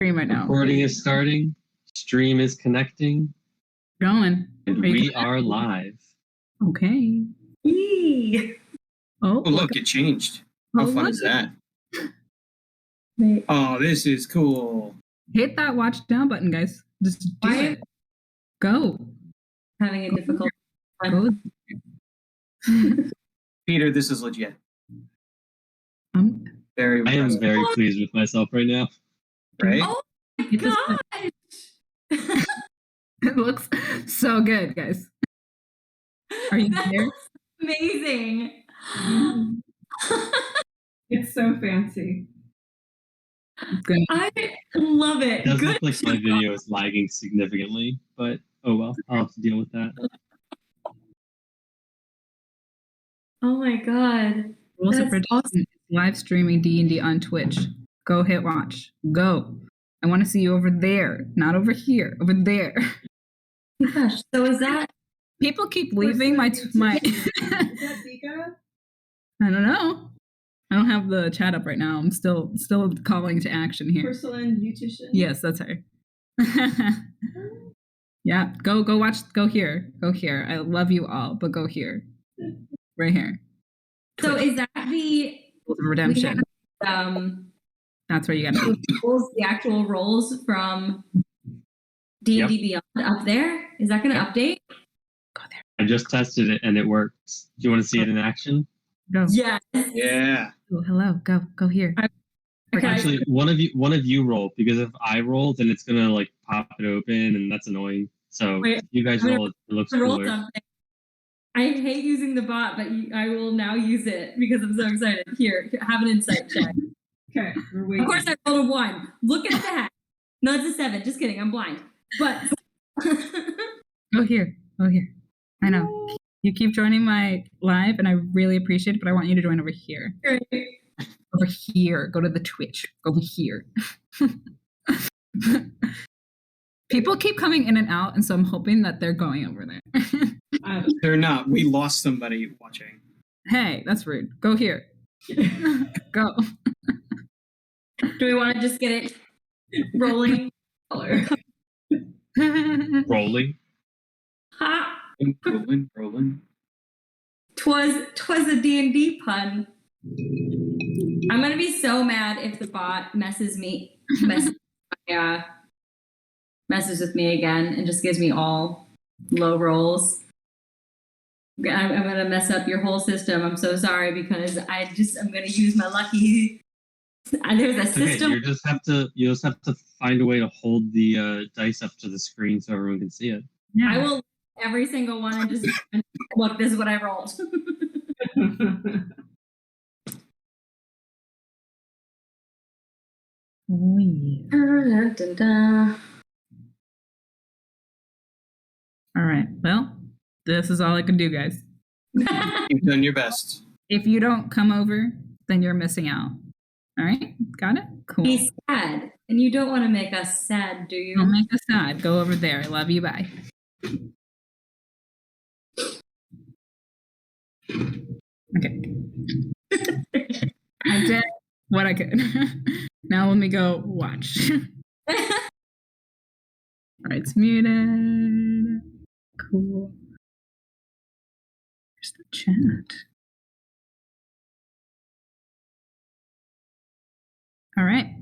Stream right now. Recording is starting. Stream is connecting. Going. And we are live. Okay. Yee. Oh, look, it changed. How fun is that? Oh, this is cool. Hit that watch down button, guys. Just do it. Go. Having a difficult time. Peter, this is legit. I am very pleased with myself right now. Right? Oh my gosh! It looks so good, guys. Are you there? Amazing. It's so fancy. I love it. It does look like my video is lagging significantly, but oh well, I'll have to deal with that. Oh my god. Rules of Awesome. Live streaming D&D on Twitch. Go hit watch. Go. I want to see you over there, not over here. Over there. Gosh, so is that... People keep leaving my... Is that Vika? I don't know. I don't have the chat up right now. I'm still calling to action here. Porcelain beautician? Yes, that's her. Yeah, go watch. Go here. Go here. I love you all, but go here. Right here. So is that the... Redemption. That's where you got to be. The actual roles from D&D Beyond up there? Is that going to update? Go there. I just tested it and it works. Do you want to see it in action? Go. Yes. Yeah. Oh, hello. Go here. Okay. Actually, one of you roll, because if I roll, then it's gonna like pop it open, and that's annoying. So Wait, you guys roll. It looks cooler. Something. I hate using the bot, but I will now use it because I'm so excited. Here, have an insight check. Okay, we're waiting. Of course, I rolled a 1. Look at that. No, it's a 7. Just kidding. I'm blind. But Go here. Go here. I know. You keep joining my live, and I really appreciate it, but I want you to join over here. Great. Over here. Go to the Twitch. Over here. People keep coming in and out, and so I'm hoping that they're going over there. They're not. We lost somebody watching. Hey, that's rude. Go here. Go. Do we want to just get it rolling? Rolling. Ha! Rolling. Twas a D&D pun. I'm gonna be so mad if the bot messes with me again and just gives me all low rolls. I'm gonna mess up your whole system. I'm so sorry because I'm gonna use my lucky. There's a system. Okay, you just have to find a way to hold the dice up to the screen so everyone can see it. Yeah. I will every single one and just look. This is what I rolled. Oh, yeah. All right. Well, this is all I can do, guys. You've done your best. If you don't come over, then you're missing out. All right? Got it? Cool. He's sad. And you don't want to make us sad, do you? Don't make us sad. Go over there. I love you. Bye. Okay. I did what I could. Now let me go watch. All right, it's muted. Cool. Where's the chat? All right.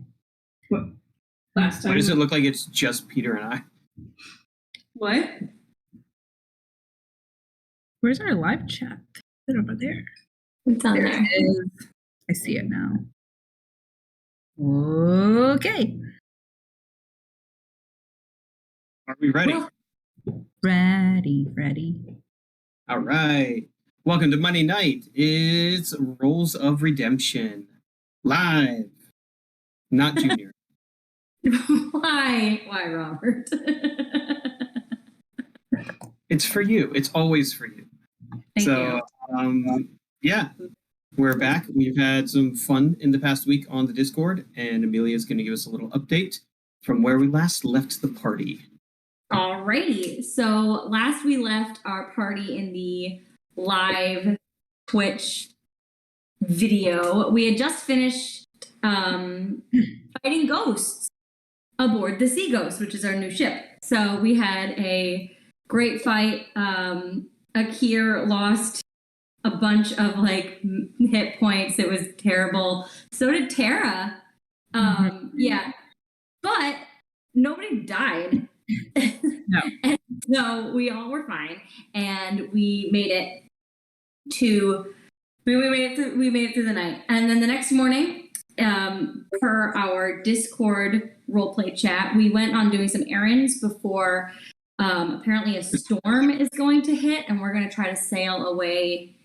Last time. Why does it look like it's just Peter and I? What? Where's our live chat? Is it over there? It's on there. It is. I see it now. Okay. Are we ready? Ready. All right. Welcome to Monday night. It's Rolls of Redemption. Live. Not Junior. Why, Robert? It's for you. It's always for you. Thank you. Yeah, we're back. We've had some fun in the past week on the Discord, and Amelia is going to give us a little update from where we last left the party. Alrighty. So last we left our party in the live Twitch video. We had just finished fighting ghosts. aboard the Sea Ghost, which is our new ship. So we had a great fight. Akir lost a bunch of like hit points. It was terrible. So did Tara. Yeah, but nobody died. No. And so we all were fine, and we made it to. We made it through the night, and then the next morning, per our Discord roleplay chat, we went on doing some errands before. Apparently, a storm is going to hit, and we're going to try to sail away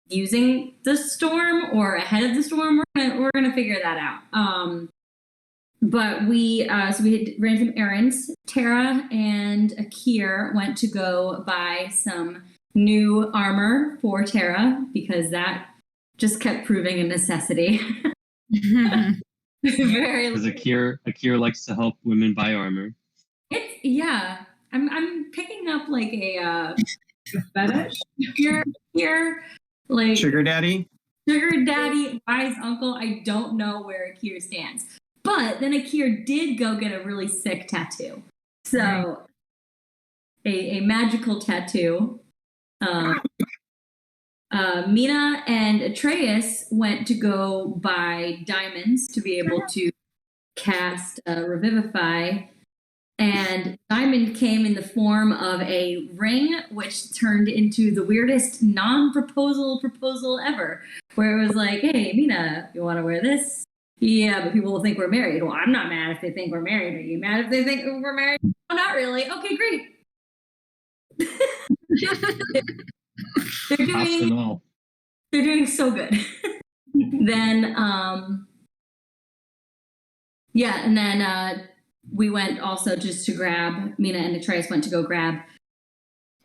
using the storm or ahead of the storm. We're gonna figure that out. But we ran some errands. Tara and Akir went to go buy some new armor for Tara because that just kept proving a necessity. Very. Because Akir likes to help women buy armor. Yeah. I'm picking up like a Fetish? Akir like Sugar daddy? Sugar daddy, wise uncle. I don't know where Akir stands. But then Akir did go get a really sick tattoo. So a magical tattoo. Mina and Atreus went to go buy diamonds to be able to cast Revivify. And diamond came in the form of a ring, which turned into the weirdest non-proposal ever, where it was like, hey, Mina, you want to wear this? Yeah, but people will think we're married. Well, I'm not mad if they think we're married. Are you mad if they think we're married? No, not really. Okay, great. They're doing so good. Then, and then we went also just to grab, Mina and Atreus went to go grab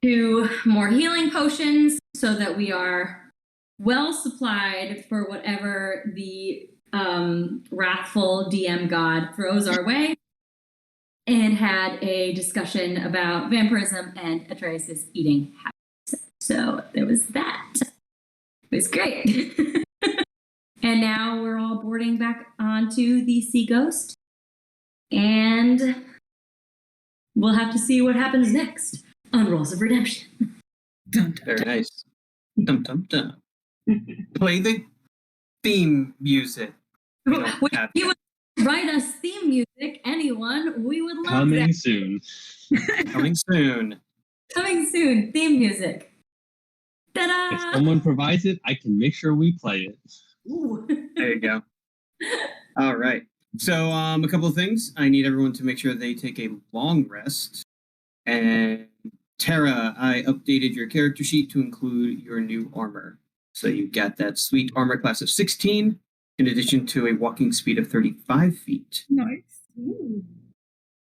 2 more healing potions so that we are well supplied for whatever the wrathful DM god throws our way, and had a discussion about vampirism and Atreus' eating habits. So there was that. It was great. And now we're all boarding back onto the Sea Ghost. And we'll have to see what happens next on Rolls of Redemption. Dun, dun, Very dun. nice. Dum dum dum. Play the theme music. We don't have If you would write us theme music, anyone, we would love Coming that. soon. coming soon. Coming soon, theme music. Ta-da! If someone provides it, I can make sure we play it. Ooh. There you go. All right. So a couple of things. I need everyone to make sure they take a long rest. And Tara, I updated your character sheet to include your new armor. So you got that sweet armor class of 16, in addition to a walking speed of 35 feet. Nice. Ooh.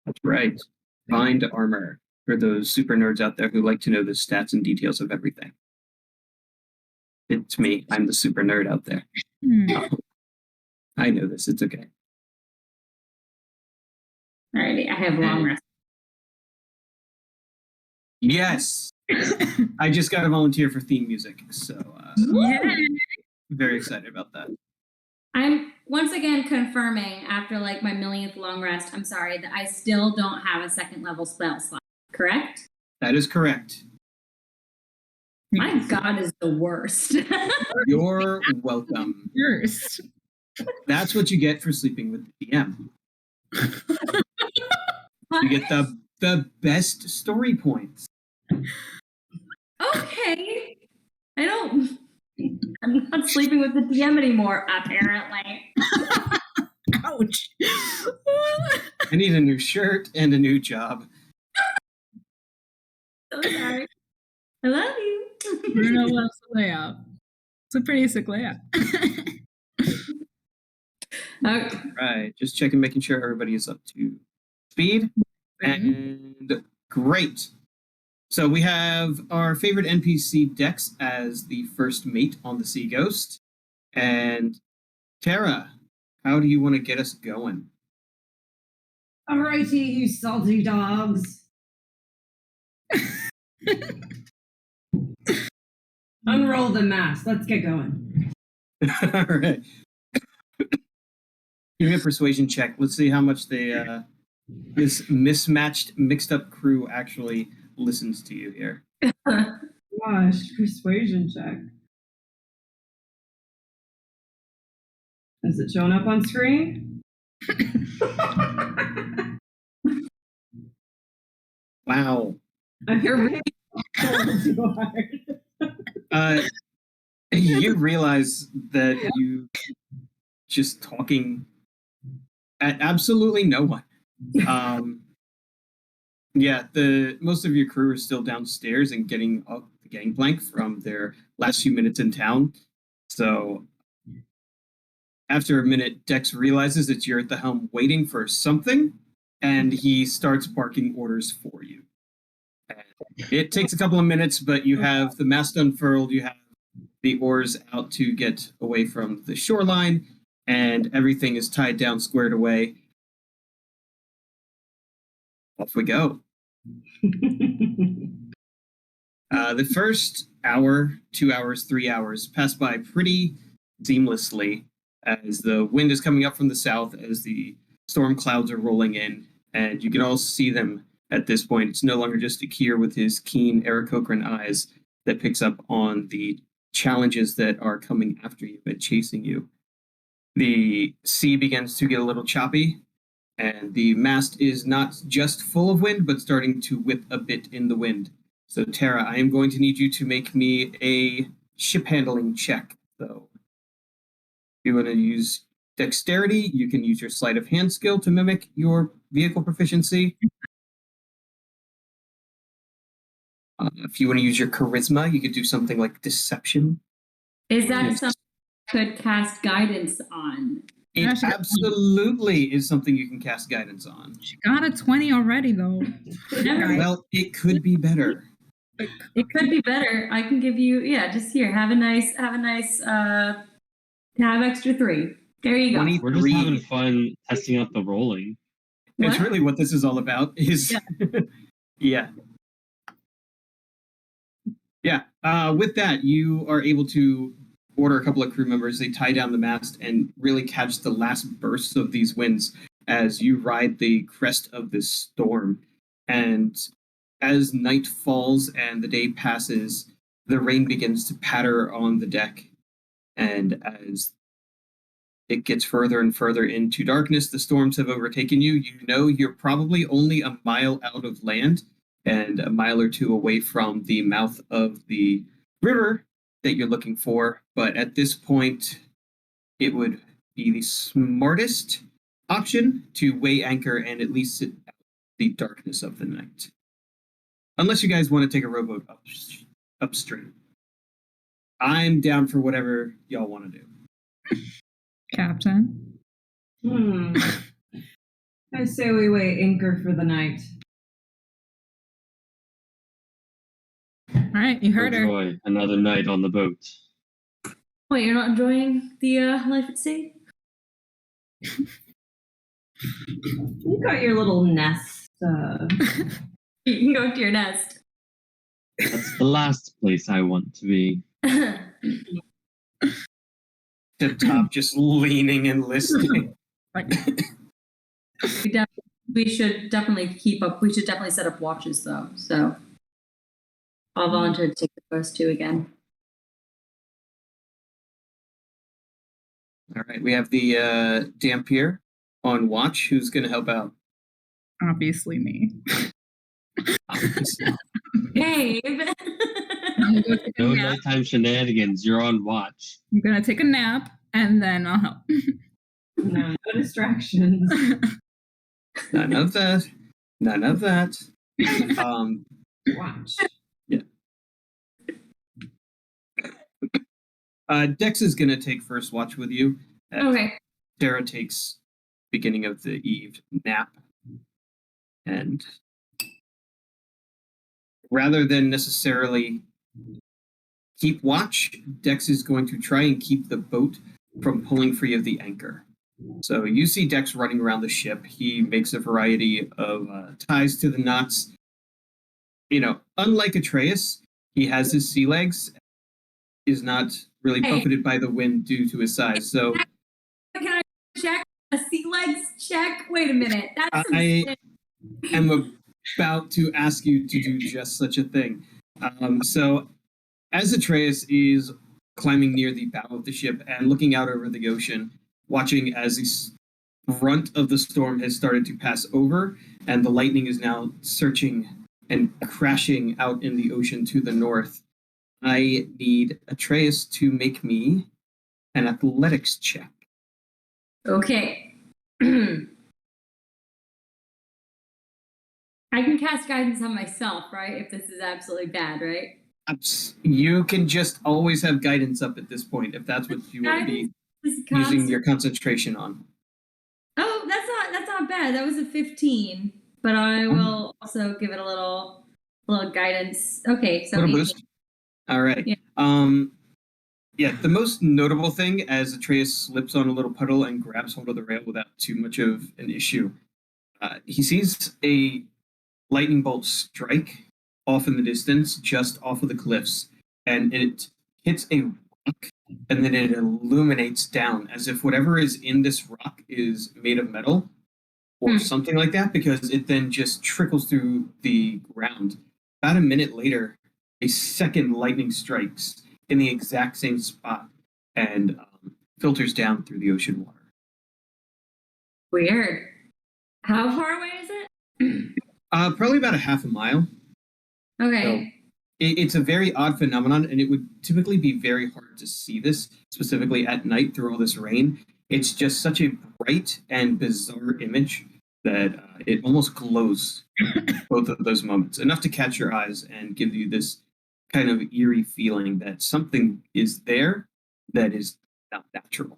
That's right. Find armor for those super nerds out there who like to know the stats and details of everything. It's me. I'm the super nerd out there. I know this. It's okay. Alrighty, I have long rest. Yes. I just got a volunteer for theme music, so Yeah. very excited about that. I'm once again confirming after like my millionth long rest, I'm sorry, that I still don't have a 2nd level spell slot, correct? That is correct. My god is the worst. You're welcome. First. That's what you get for sleeping with the DM. You get the best story points. Okay. I'm not sleeping with the DM anymore, apparently. Ouch. I need a new shirt and a new job. So sorry. I love you. Bruno loves the layout. It's a pretty sick layout. Okay. Right. Just checking, making sure everybody is up to speed. And great. So we have our favorite NPC Dex as the first mate on the Sea Ghost. And Tara, how do you want to get us going? Alrighty, you salty dogs. Unroll the mask. Let's get going. All right. Give me a persuasion check. Let's see how much they This mismatched, mixed up crew actually listens to you here. Gosh, persuasion check. Is it showing up on screen? Wow. You're really Too hard. You realize that you just talking at absolutely no one. Yeah, the most of your crew are still downstairs and getting up the gangplank from their last few minutes in town. So after a minute, Dex realizes that you're at the helm waiting for something, and he starts barking orders for you. It takes a couple of minutes, but you have the mast unfurled, you have the oars out to get away from the shoreline, and everything is tied down, squared away. Off we go. The first hour, 2 hours, 3 hours pass by pretty seamlessly as the wind is coming up from the south, as the storm clouds are rolling in, and you can all see them at this point. It's no longer just Akir with his keen Aarakocran eyes that picks up on the challenges that are coming after you and chasing you. The sea begins to get a little choppy, and the mast is not just full of wind, but starting to whip a bit in the wind. So, Tara, I am going to need you to make me a ship handling check, though. If you want to use dexterity, you can use your sleight of hand skill to mimic your vehicle proficiency. If you want to use your charisma, you could do something like deception. Is that something I could cast guidance on? It absolutely is something you can cast guidance on. She got a 20 already, though. Well, it could be better. It could be better. I can give you, just here. Have a nice, have extra 3. There you go. We're just having fun testing out the rolling. It's really what this is all about. Yeah. With that, you are able to order a couple of crew members. They tie down the mast and really catch the last bursts of these winds as you ride the crest of this storm. And as night falls and the day passes, the rain begins to patter on the deck. And as it gets further and further into darkness, the storms have overtaken you. You know you're probably only a mile out of land and a mile or two away from the mouth of the river that you're looking for. But at this point, it would be the smartest option to weigh anchor and at least sit out the darkness of the night. Unless you guys want to take a rowboat upstream. I'm down for whatever y'all want to do. Captain. I say we weigh anchor for the night. All right, you heard her. Enjoy another night on the boat. Wait, you're not enjoying the life at sea? You got your little nest. You can go to your nest. That's the last place I want to be. Tip top, just leaning and listening. We should definitely keep up. We should definitely set up watches, though. So I'll volunteer to take the first 2 again. All right, we have the Dampier on watch. Who's going to help out? Obviously me. Hey! No nighttime shenanigans. You're on watch. I'm going to take a nap, and then I'll help. No distractions. None of that. Watch. Yeah. Dex is going to take first watch with you. Okay. Sarah takes beginning of the eve nap. And rather than necessarily keep watch, Dex is going to try and keep the boat from pulling free of the anchor. So you see Dex running around the ship. He makes a variety of ties to the knots. You know, unlike Atreus, he has his sea legs, is not really buffeted by the wind due to his size. So Can I check? A sea legs check? Wait a minute. That's some I shit. am about to ask you to do just such a thing. So, as Atreus is climbing near the bow of the ship and looking out over the ocean, watching as the brunt of the storm has started to pass over, and the lightning is now searching and crashing out in the ocean to the north, I need Atreus to make me an athletics check. Okay. I can cast guidance on myself, right? If this is absolutely bad, right? You can just always have guidance up at this point if that's what you want to be using your concentration on. Oh, that's not bad. That was a 15, but I will also give it a little guidance. Okay, so Little 18. boost. All right. Yeah. Yeah, the most notable thing as Atreus slips on a little puddle and grabs hold of the rail without too much of an issue, he sees a lightning bolt strike off in the distance, just off of the cliffs, and it hits a rock, and then it illuminates down as if whatever is in this rock is made of metal or something like that, because it then just trickles through the ground. About a minute later, a second lightning strikes in the exact same spot and filters down through the ocean water. Weird. How far away is it? Probably about a half a mile. Okay. So it's a very odd phenomenon, and it would typically be very hard to see this, specifically at night through all this rain. It's just such a bright and bizarre image that it almost glows both of those moments, enough to catch your eyes and give you this kind of eerie feeling that something is there that is not natural.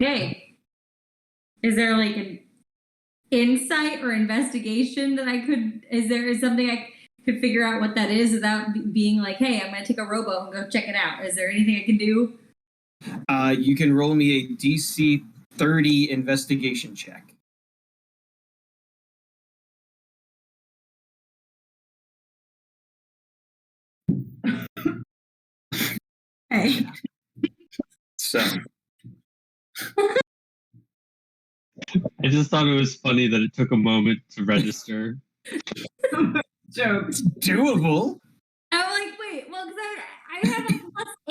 Okay. Is there like an insight or investigation that I could? Is something I could figure out what that is without being like, hey, I'm going to take a rowboat and go check it out? Is there anything I can do? You can roll me a DC 30 investigation check. Hey. So I just thought it was funny that it took a moment to register. Joke. doable. I'm like, wait, well, because I have a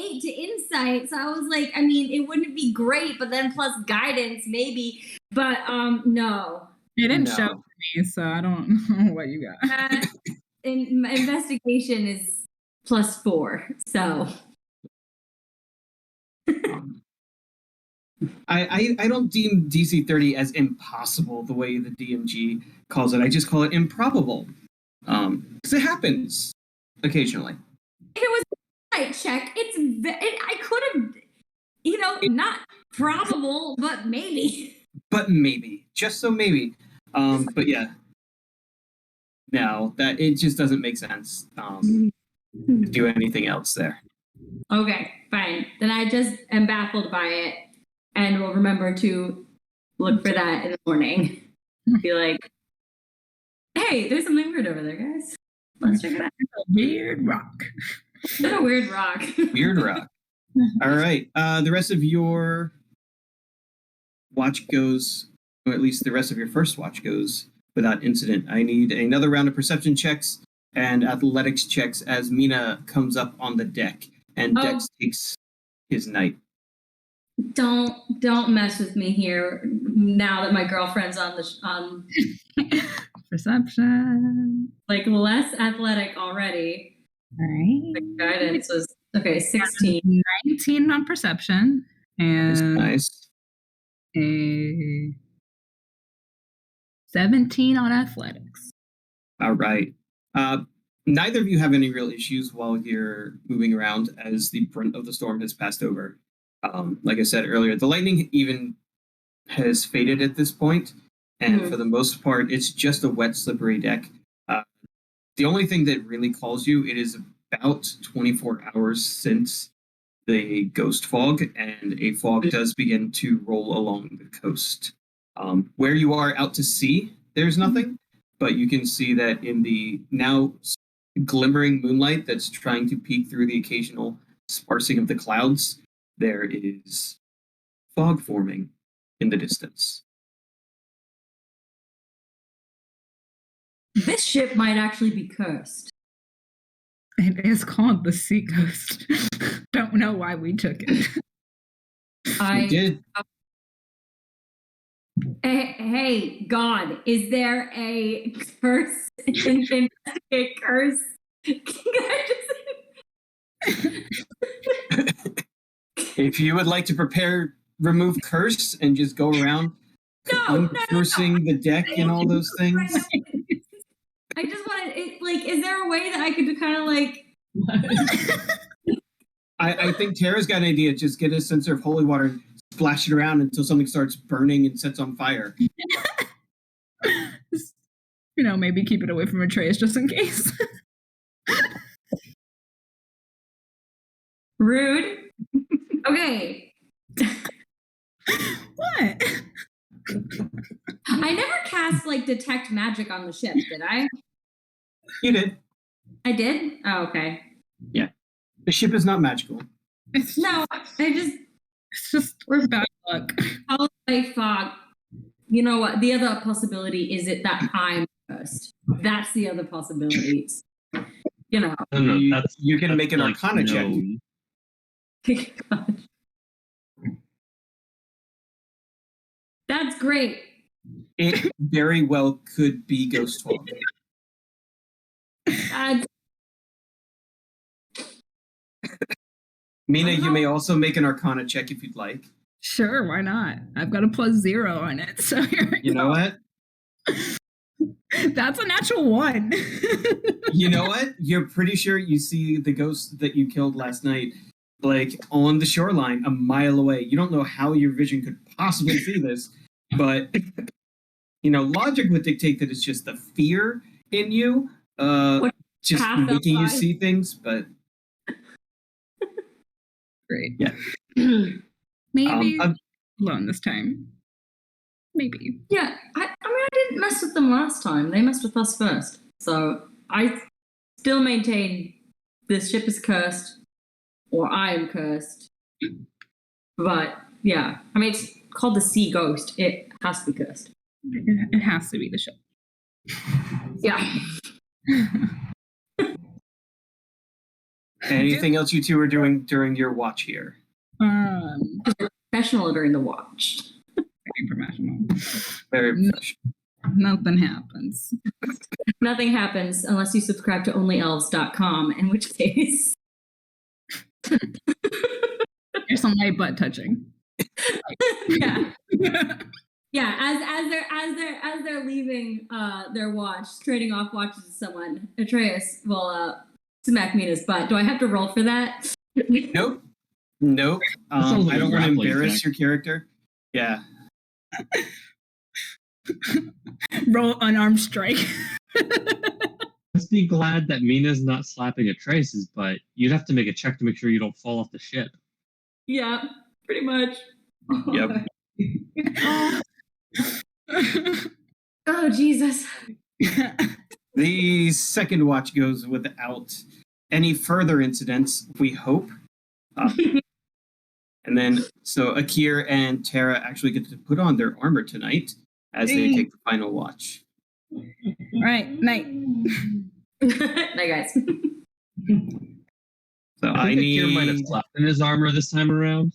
+8 to insight, so I was like, I mean, it wouldn't be great, but then plus guidance, maybe. But no. It didn't show for me, so I don't know what you got. My investigation is +4, so. I don't deem DC 30 as impossible the way the DMG calls it. I just call it improbable. Because it happens occasionally. If it was a night check, I could have, not probable, but maybe. But maybe. Just so maybe. But yeah. No, that it just doesn't make sense to do anything else there. Okay, fine. Then I just am baffled by it and will remember to look for that in the morning. Be like, hey, there's something weird over there, guys. Let's check it out. A weird rock. It's a weird rock. Weird rock. All right. The rest of your watch goes, or at least the rest of your first watch goes without incident. I need another round of perception checks and athletics checks as Mina comes up on the deck and Dex takes his night. Don't mess with me here now that my girlfriend's on Perception. like less athletic already. All right. The guidance was 16. 19 on perception and Nice. a 17 on athletics. All right. Neither of you have any real issues while you're moving around as the brunt of the storm has passed over. Like I said earlier, the lightning even has faded at this point, and for the most part, it's just a wet, slippery deck. The only thing that really calls you, it is about 24 hours since the ghost fog, and a fog does begin to roll along the coast. Where you are out to sea, there's nothing, but you can see that in the now glimmering moonlight that's trying to peek through the occasional sparsing of the clouds, there is fog forming in the distance. This ship might actually be cursed. It is called the Sea Ghost. Don't know why we took it. We did. Hey, God, is there a curse? Investigate curse? If you would like to remove curse and just go around uncursing the deck and all those things. I just wanted it. Like, is there a way that I could kind of like? I think Tara's got an idea. Just get a sensor of holy water and splash it around until something starts burning and sets on fire. Just, maybe keep it away from Atreus just in case. Rude. Okay. What? I never cast like detect magic on the ship, did I? You did. I did? Oh, okay. Yeah. The ship is not magical. No, It's just bad luck. Holiday fog. You know what? The other possibility is it that I'm cursed. That's the other possibility. No, You can make an like Arcana check. That's great. It very well could be ghost fog. Mina, you may also make an Arcana check if you'd like. Sure, why not? I've got a +0 on it, so here we You know what? That's a natural 1. You know what? You're pretty sure you see the ghost that you killed last night, like on the shoreline, a mile away. You don't know how your vision could possibly see this, but logic would dictate that it's just the fear in you, just making you see things. But great. Yeah. Maybe alone this time. Maybe. Yeah, I didn't mess with them last time. They messed with us first. So I still maintain this ship is cursed, or I am cursed. But yeah, it's called the Sea Ghost. It has to be cursed. It has to be the ship. Yeah. Anything else you two are doing during your watch here? Professional during the watch. Very professional. Very professional. Nothing happens. Nothing happens unless you subscribe to onlyelves.com, in which case There's some light butt touching. Yeah. Yeah, as they're leaving their watch, trading off watches with someone, Atreus will smack Mina's butt. Do I have to roll for that? Nope. I don't want to embarrass your character. Yeah. Roll unarmed strike. Let's be glad that Mina's not slapping Atreus's butt. You'd have to make a check to make sure you don't fall off the ship. Yeah, pretty much. Yep. Oh, Jesus. The second watch goes without any further incidents, we hope. And then, so Akir and Tara actually get to put on their armor tonight as they take the final watch. All right, night. Night, guys. So I think Akir might have slept in his armor this time around.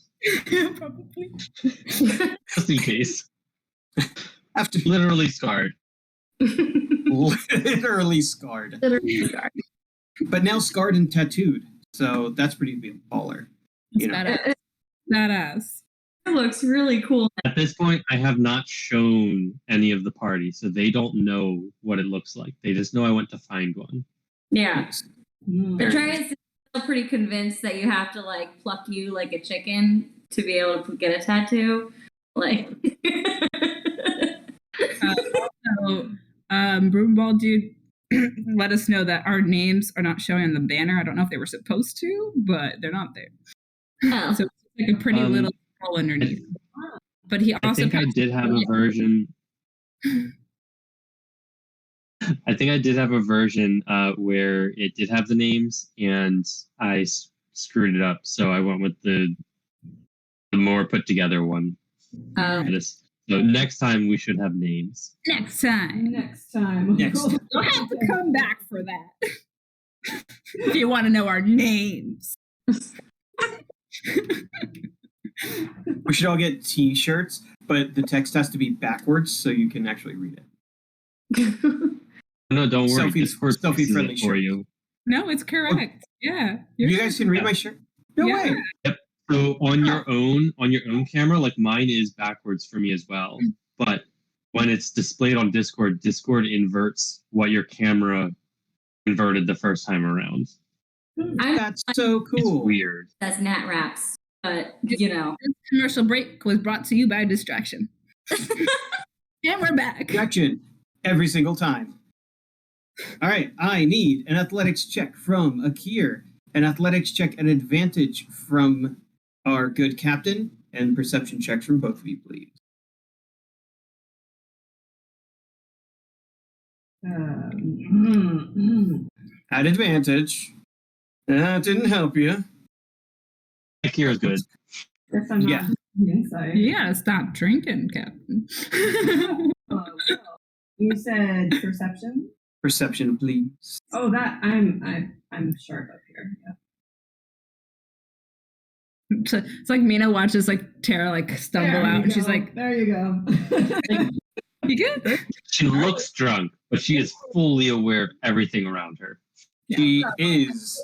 Probably. Just in case. After Literally scarred. literally scarred. But now scarred and tattooed. So that's pretty baller. Badass. It looks really cool. At this point, I have not shown any of the party, so they don't know what it looks like. They just know I went to find one. Yeah. Atreus is still pretty convinced that you have to pluck you like a chicken to be able to get a tattoo. Broomball dude let us know that our names are not showing on the banner. I don't know if they were supposed to, but they're not there. Oh. So it's like a pretty little scroll underneath. But he also I think I did have a version. I think I did have a version where it did have the names, and I screwed it up. So I went with the The more put together one. So next time we should have names. Next time. Next time. Next. You'll have to come back for that. If you want to know our names. We should all get T-shirts, but the text has to be backwards so you can actually read it. No, don't worry. Discord Selfie fixes friendly it for shirt. you. No, it's correct. Yeah. You guys can read my shirt? No Yeah. way. Yep. So on your own camera, like mine is backwards for me as well. But when it's displayed on Discord, Discord inverts what your camera inverted the first time around. That's so It's cool. weird. That's Nat Wraps, but you know. This commercial break was brought to you by Distraction. And we're back. Action every single time. All right, I need an athletics check from Akir, an athletics check at advantage from our good captain, and perception checks from both of you, please. At advantage. That didn't help you. Akira's good. Guess I'm not Yeah. the inside. You gotta stop drinking, Captain. Oh, well. You said perception? Perception, please. Oh, that I'm sharp up here. Yeah. So it's like Mina watches like Tara like stumble There out, you and she's go. like, there you go. "You good?" She looks drunk, but she is fully aware of everything around her. She is.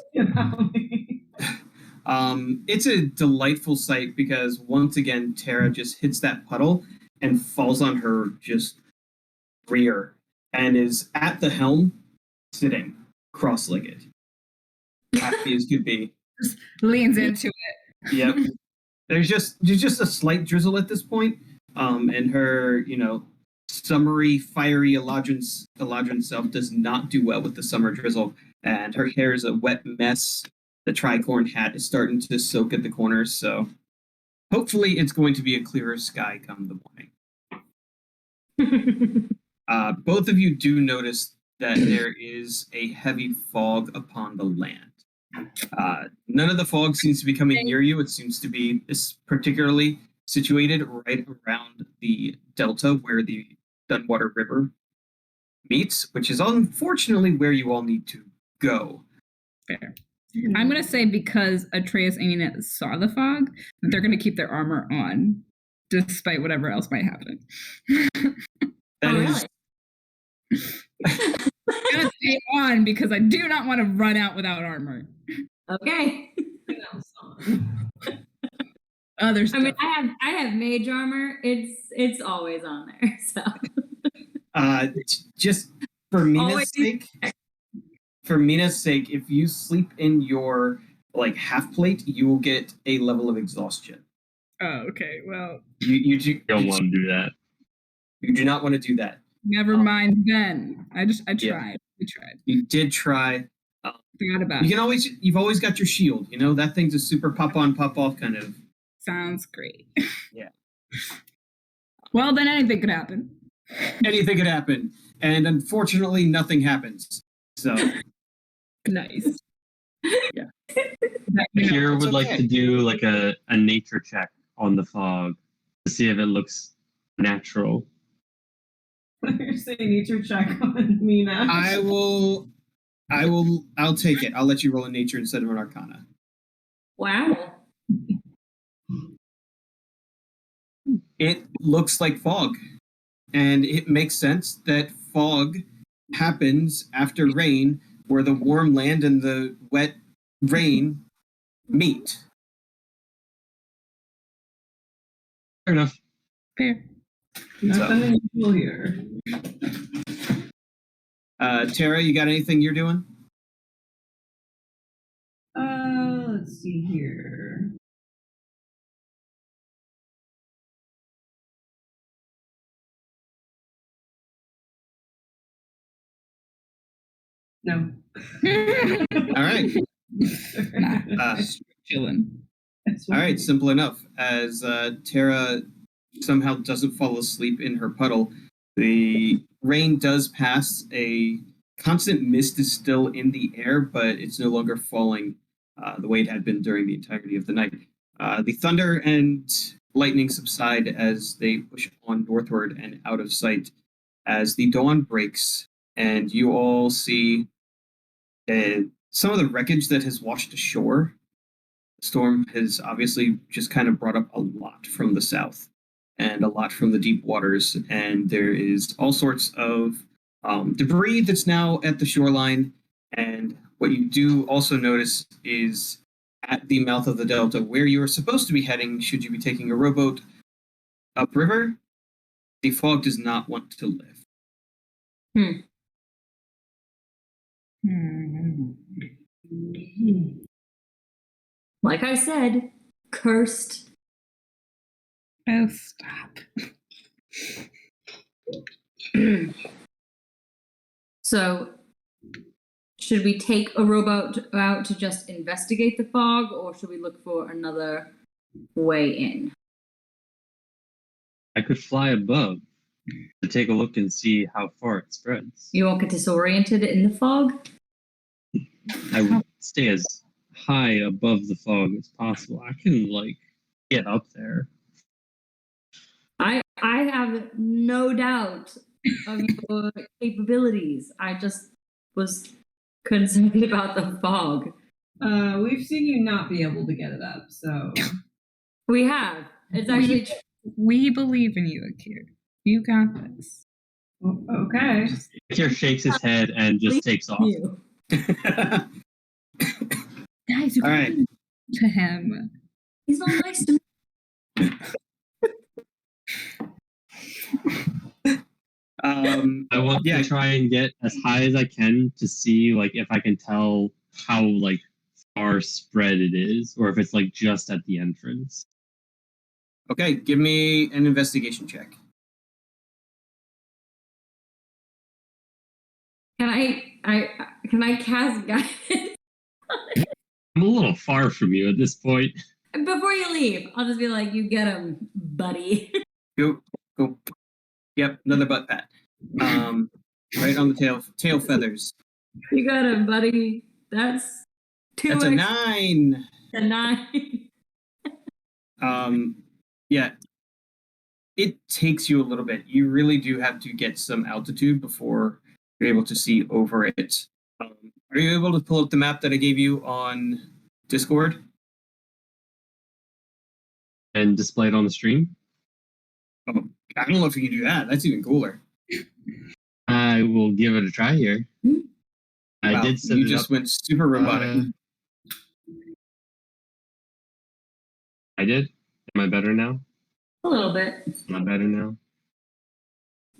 It's a delightful sight because once again, Tara just hits that puddle and falls on her just rear and is at the helm, sitting cross-legged, happy as could be. Just leans into it. Yep. There's just a slight drizzle at this point, and her summery, fiery Eladrin self does not do well with the summer drizzle, and her hair is a wet mess. The tricorn hat is starting to soak at the corners, so hopefully it's going to be a clearer sky come the morning. Both of you do notice that there is a heavy fog upon the land. None of the fog seems to be coming near you. It seems to be particularly situated right around the delta where the Dunwater River meets, which is unfortunately where you all need to go. Fair. I'm gonna say because Atreus and Enid saw the fog, that they're gonna keep their armor on, despite whatever else might happen. That Oh, is I'm gonna stay on because I do not want to run out without armor. Okay. Other I stuff. mean, I have mage armor. It's always on there. So just for Mina's Always- sake. For Mina's sake, if you sleep in your half plate, you will get a level of exhaustion. Oh, okay. Well, You Don't want to do that. You do not want to do that. never mind then. I tried. Yeah. We tried. You did try. Forgot about it. You've always got your shield. That thing's a super pop on, pop off kind of. Sounds great. Yeah. Well, then anything could happen. Anything could happen, and unfortunately, nothing happens. So Nice. Yeah. Akira it's would like okay. to do like a nature check on the fog to see if it looks natural. You're saying nature check on Mina. I'll take it. I'll let you roll a nature instead of an arcana. wow. It looks like fog, and it makes sense that fog happens after rain, where the warm land and the wet rain meet. Fair enough. Fair. Nothing unusual here. Tara, you got anything you're doing? Let's see here. No. All right. Nah, chilling. All right, simple enough. As Tara somehow doesn't fall asleep in her puddle, the rain does pass. A constant mist is still in the air, but it's no longer falling the way it had been during the entirety of the night. The thunder and lightning subside as they push on northward and out of sight as the dawn breaks, and you all see some of the wreckage that has washed ashore. The storm has obviously just kind of brought up a lot from the south and a lot from the deep waters, and there is all sorts of debris that's now at the shoreline. And what you do also notice is at the mouth of the delta, where you are supposed to be heading, should you be taking a rowboat upriver, the fog does not want to live. Like I said, cursed. Oh, stop. So, should we take a rowboat out to just investigate the fog, or should we look for another way in? I could fly above to take a look and see how far it spreads. You won't get disoriented in the fog? I would stay as high above the fog as possible. I can get up there. I have no doubt of your capabilities. I just was concerned about the fog. We've seen you not be able to get it up, so. We have. It's actually We believe in you, Akir. You got this. Okay. Akir shakes his head and just takes off. you. Guys, you All can right. to him. He's all nice to me. I want Yeah. to try and get as high as I can to see if I can tell how far spread it is, or if it's just at the entrance. Okay, give me an investigation check. Can I cast guidance? I'm a little far from you at this point. Before you leave, I'll just be like, you get him, buddy. Go. Yep, another butt pat. Right on the tail feathers. You got him, buddy. That's 2 That's a 9. A 9. Yeah. It takes you a little bit. You really do have to get some altitude before you're able to see over it. Are you able to pull up the map that I gave you on Discord? And display it on the stream? Oh, I don't know if you can do that. That's even cooler. I will give it a try here. I Wow, did set you it just up. went super robotic. I did? Am I better now? A little bit. Am I better now?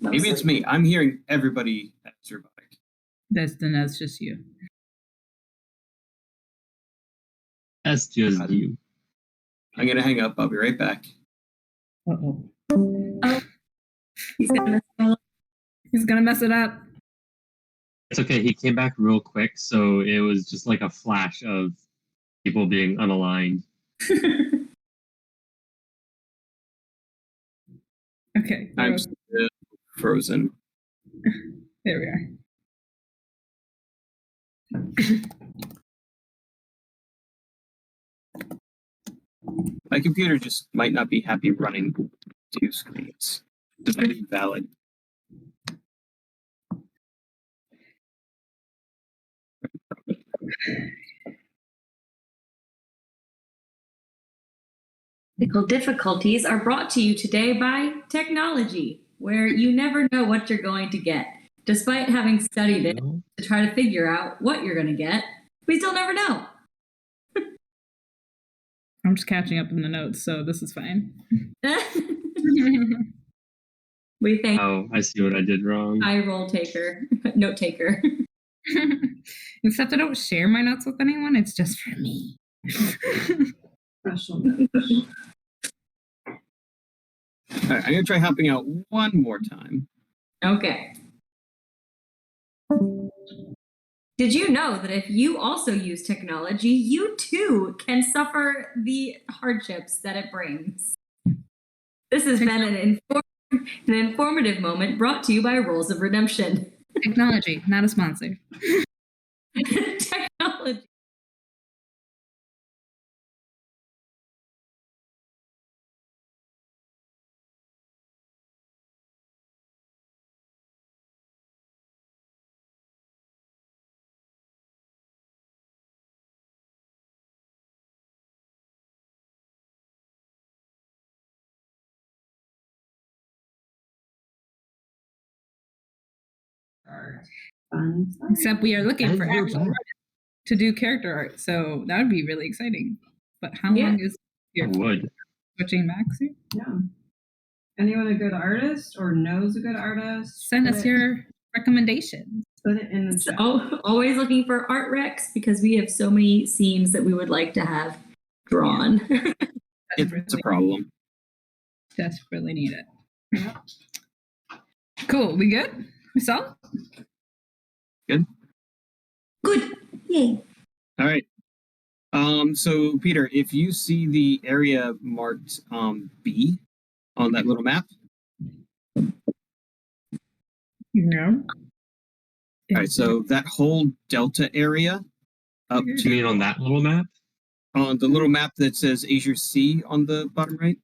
Maybe it's me. I'm hearing everybody as robotic. That's just you. That's just you. I'm going to hang up. I'll be right back. Uh-oh. He's gonna mess it up. It's okay. He came back real quick, so it was just like a flash of people being unaligned. Okay. I'm still frozen. There we are. My computer just might not be happy running 2 screens. This might be valid. Technical difficulties are brought to you today by technology, where you never know what you're going to get. Despite having studied it to try to figure out what you're going to get, we still never know. I'm just catching up in the notes, so this is fine. We thank Oh, I see what I did wrong. high roll taker, note taker. Except I don't share my notes with anyone. It's just for me. Special note. All right, I'm going to try hopping out one more time. Okay. Did you know that if you also use technology, you too can suffer the hardships that it brings? This has been an informative moment brought to you by Rolls of Redemption. Technology, not a sponsor. Technology. art. Fun stuff. Except we are looking And for we're actual back. artists to do character art, so that would be really exciting. But how Yeah. long is your Would. switching back soon? Yeah. Anyone a good artist or knows a good artist? Send put us it- your recommendations. Put it in the chat. Always looking for art recs because we have so many scenes that we would like to have drawn. It's a problem. Desperately need it. Yeah. Cool. We good? We saw? Good. Yay. All right. So Peter, if you see the area marked B on that little map, No. all right, so that whole delta area up You mean to on that little map? on the little map that says Azure Sea on the bottom right.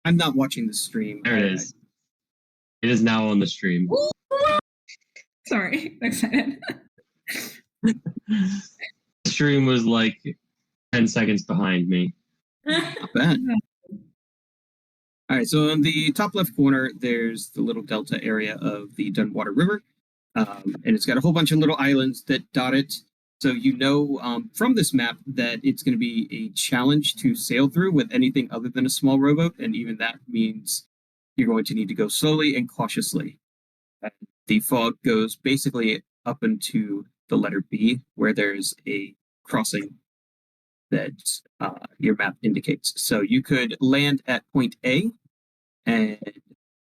I'm not watching the stream. There it is. It is now on the stream. Sorry, excited. The stream was like 10 seconds behind me. Not bad. All right, so in the top left corner, there's the little delta area of the Dunwater River, and it's got a whole bunch of little islands that dot it. So you know from this map that it's going to be a challenge to sail through with anything other than a small rowboat, and even that means you're going to need to go slowly and cautiously. And the fog goes basically up into the letter B, where there's a crossing that your map indicates. So you could land at point A and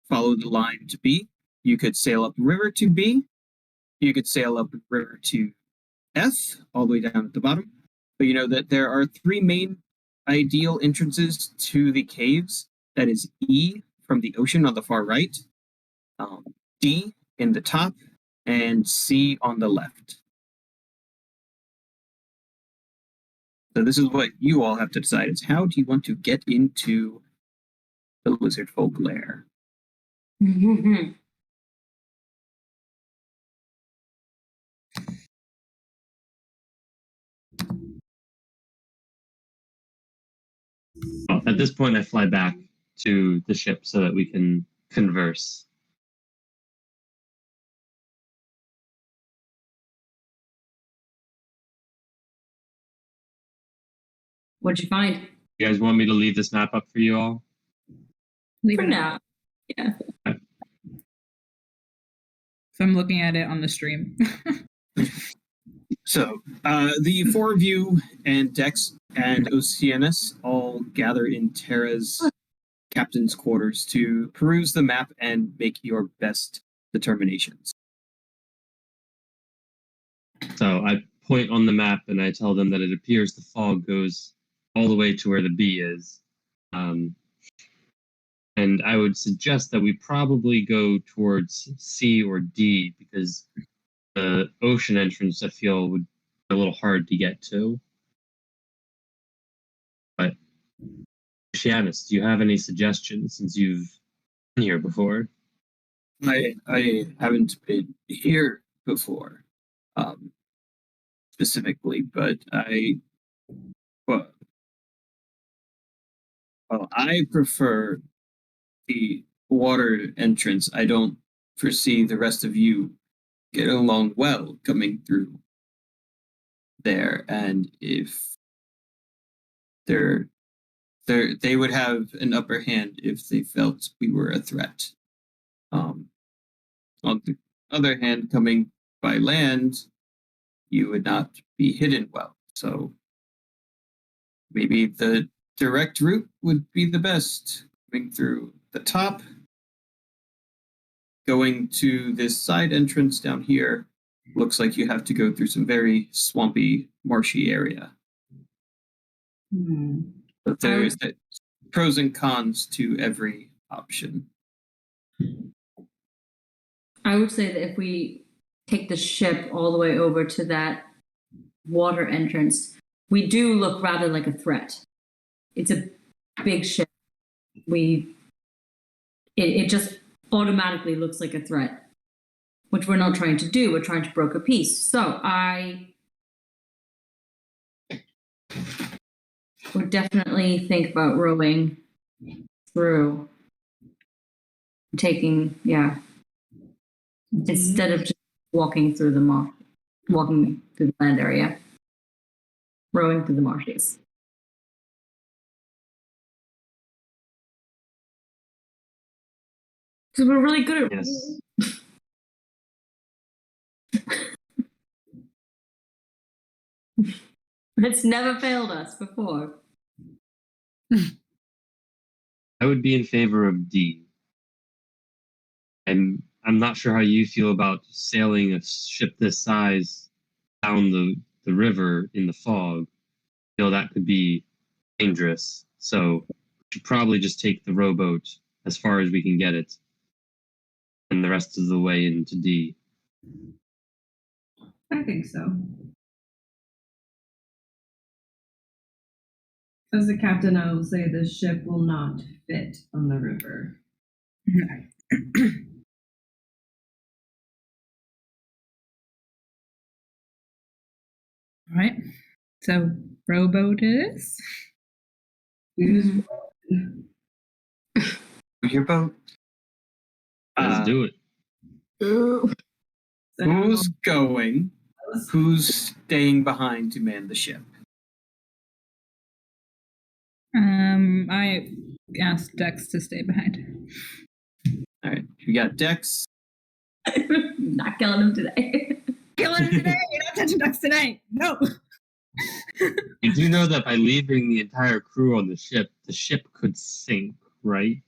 follow the line to B. You could sail up the river to B. You could sail up the river to F, all the way down at the bottom. But you know that there are three main ideal entrances to the caves. That is E from the ocean on the far right, D in the top, and C on the left. So this is what you all have to decide: is how do you want to get into the Lizardfolk lair? Well, at this point, I fly back to the ship so that we can converse. What'd you find? You guys want me to leave this map up for you all? Leave For it now. Yeah. So I'm looking at it on the stream. So the four of you and Dex and Oceanus all gather in Terra's captain's quarters to peruse the map and make your best determinations. So I point on the map and I tell them that it appears the fog goes all the way to where the B is. And I would suggest that we probably go towards C or D because the ocean entrance I feel would be a little hard to get to. But Oceanus, do you have any suggestions since you've been here before? I haven't been here before, specifically, but well, I prefer the water entrance. I don't foresee the rest of you get along well coming through there, and if they would have an upper hand if they felt we were a threat. On the other hand, coming by land, you would not be hidden well. So maybe the direct route would be the best. Coming through the top, going to this side entrance down here, looks like you have to go through some very swampy, marshy area. But there's pros and cons to every option. I would say that if we take the ship all the way over to that water entrance, we do look rather like a threat. It's a big ship. It just automatically looks like a threat, which we're not trying to do. We're trying to broker peace. So I would definitely think about rowing through, taking, instead of just walking through the land area, rowing through the marshes. Because we're really good at Yes. It's never failed us before. I would be in favor of D. I'm not sure how you feel about sailing a ship this size down the river in the fog. I feel that could be dangerous. So we should probably just take the rowboat as far as we can get it, and the rest of the way into D. I think so. As the captain, I will say the ship will not fit on the river. All right. So rowboat it is. Use Your boat. Let's do it. Who's going? Who's staying behind to man the ship? I asked Dex to stay behind. All right, we got Dex. Not killing him today. Killing him today. Not touching Dex today. No. You do know that by leaving the entire crew on the ship could sink, right?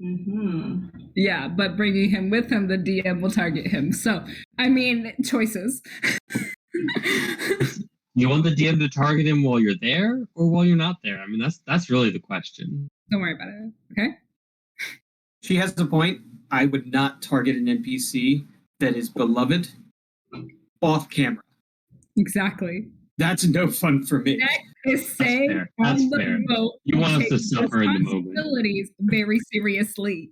Mm-hmm. Yeah, but bringing him with him, the DM will target him. So, I mean, choices. You want the DM to target him while you're there or while you're not there? I mean, that's really the question. Don't worry about it. Okay. She has a point. I would not target an NPC that is beloved off camera. Exactly. That's no fun for me. Dex is saying fair. on That's the fair. boat, You want us to take suffer in the moment. responsibilities very seriously.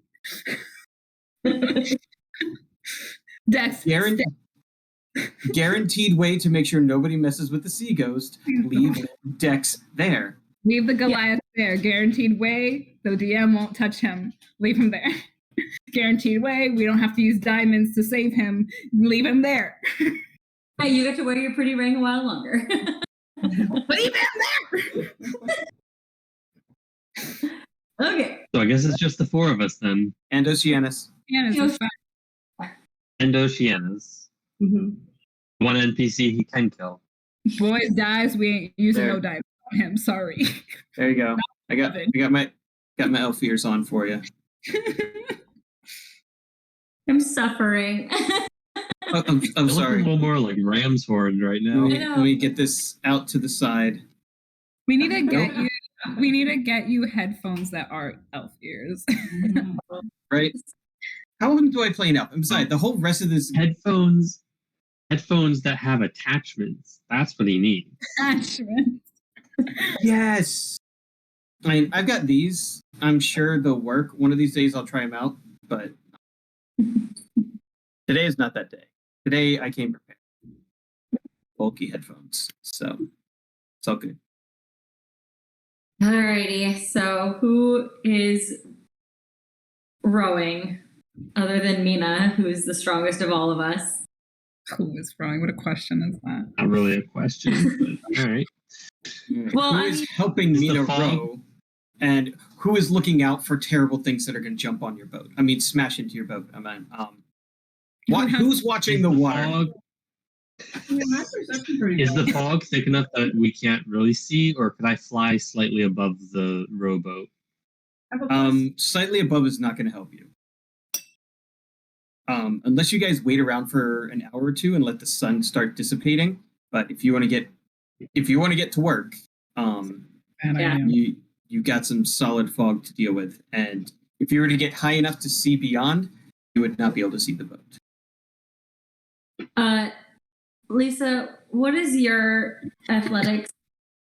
Dex, Guaranteed way to make sure nobody messes with the sea ghost. Leave Dex there. leave the Goliath there. Guaranteed way, the DM won't touch him. Leave him there. Guaranteed way, we don't have to use diamonds to save him. Leave him there. Hey, you get to wear your pretty ring a while longer. Leave him there. Okay. So I guess it's just the four of us then. And Oceanus. Yeah, it's fine. And Oceanus. Mm-hmm. One NPC he can kill. Boys dies, we ain't using There. no diamonds on him. Sorry. There you go. I got my elf ears on for you. I'm suffering. I'm They're looking sorry. a little more like ram's horns right now. Let me get this out to the side. We need to get you headphones that are elf ears. Right? How often do I play an elf? And besides, the whole rest of this Headphones that have attachments. That's what he needs. Attachment. Yes. I mean, I've got these. I'm sure they'll work. One of these days I'll try them out, but today is not that day. Today I came prepared. Bulky headphones. So it's all good. Alrighty, so who is rowing other than Mina, who is the strongest of all of us? Who is wrong? What a question is that? Not really a question, but all right. Well, Who I is mean- helping Is the Mina fog- row? And who is looking out for terrible things that are going to jump on your boat? I mean, smash into your boat. I mean, who's watching the water? Fog, Yeah, my perception pretty is good. the fog thick enough that we can't really see, or could I fly slightly above the rowboat? I have a plus. Slightly above is not going to help you. Unless you guys wait around for an hour or two and let the sun start dissipating. But if you want to get to work, Bad Yeah. idea. you got some solid fog to deal with. And if you were to get high enough to see beyond, you would not be able to see the boat. Lisa, what is your athletics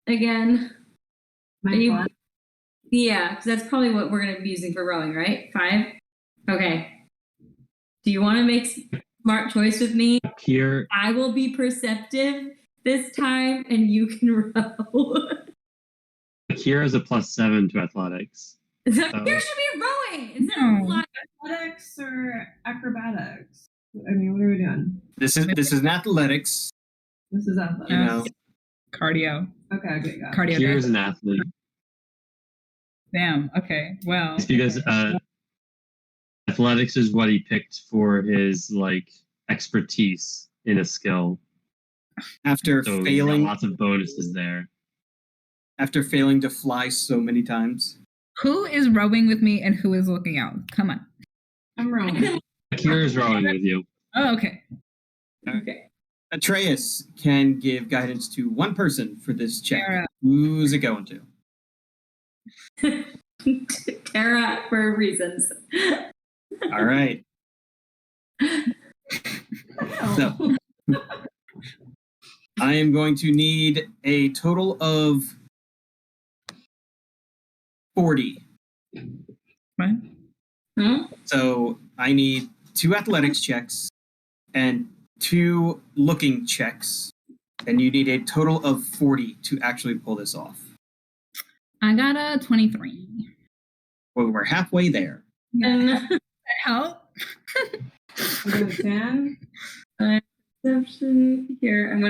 again? My Are you- plus. Yeah, because that's probably what we're going to be using for rowing, right? 5? Okay. Do you want to make smart choice with me? Here, I will be perceptive this time, and you can row. Kira is a +7 to athletics. So Oh. here should be rowing instead No. of flying. Athletics or acrobatics? I mean, what are we doing? This is an athletics. This is athletics. You know, Cardio. Okay, got it. Cardio. Akira day. is an athlete. Damn. Okay. Well. It's because athletics is what he picked for his like expertise in a skill. after So failing lots of bonuses there. to fly so many times. Who is rowing with me and who is looking out? Come on. I'm wrong. Akira is rowing with you. Oh, okay. Okay. Atreus can give guidance to one person for this check. Tara. Who's it going to? Tara, for reasons. All right. So I am going to need a total of 40. What? Hmm? So I need 2 athletics checks and 2 looking checks. And you need a total of 40 to actually pull this off. I got a 23. Well, we're halfway there. And That help? I'm going to 10. perception here. I'm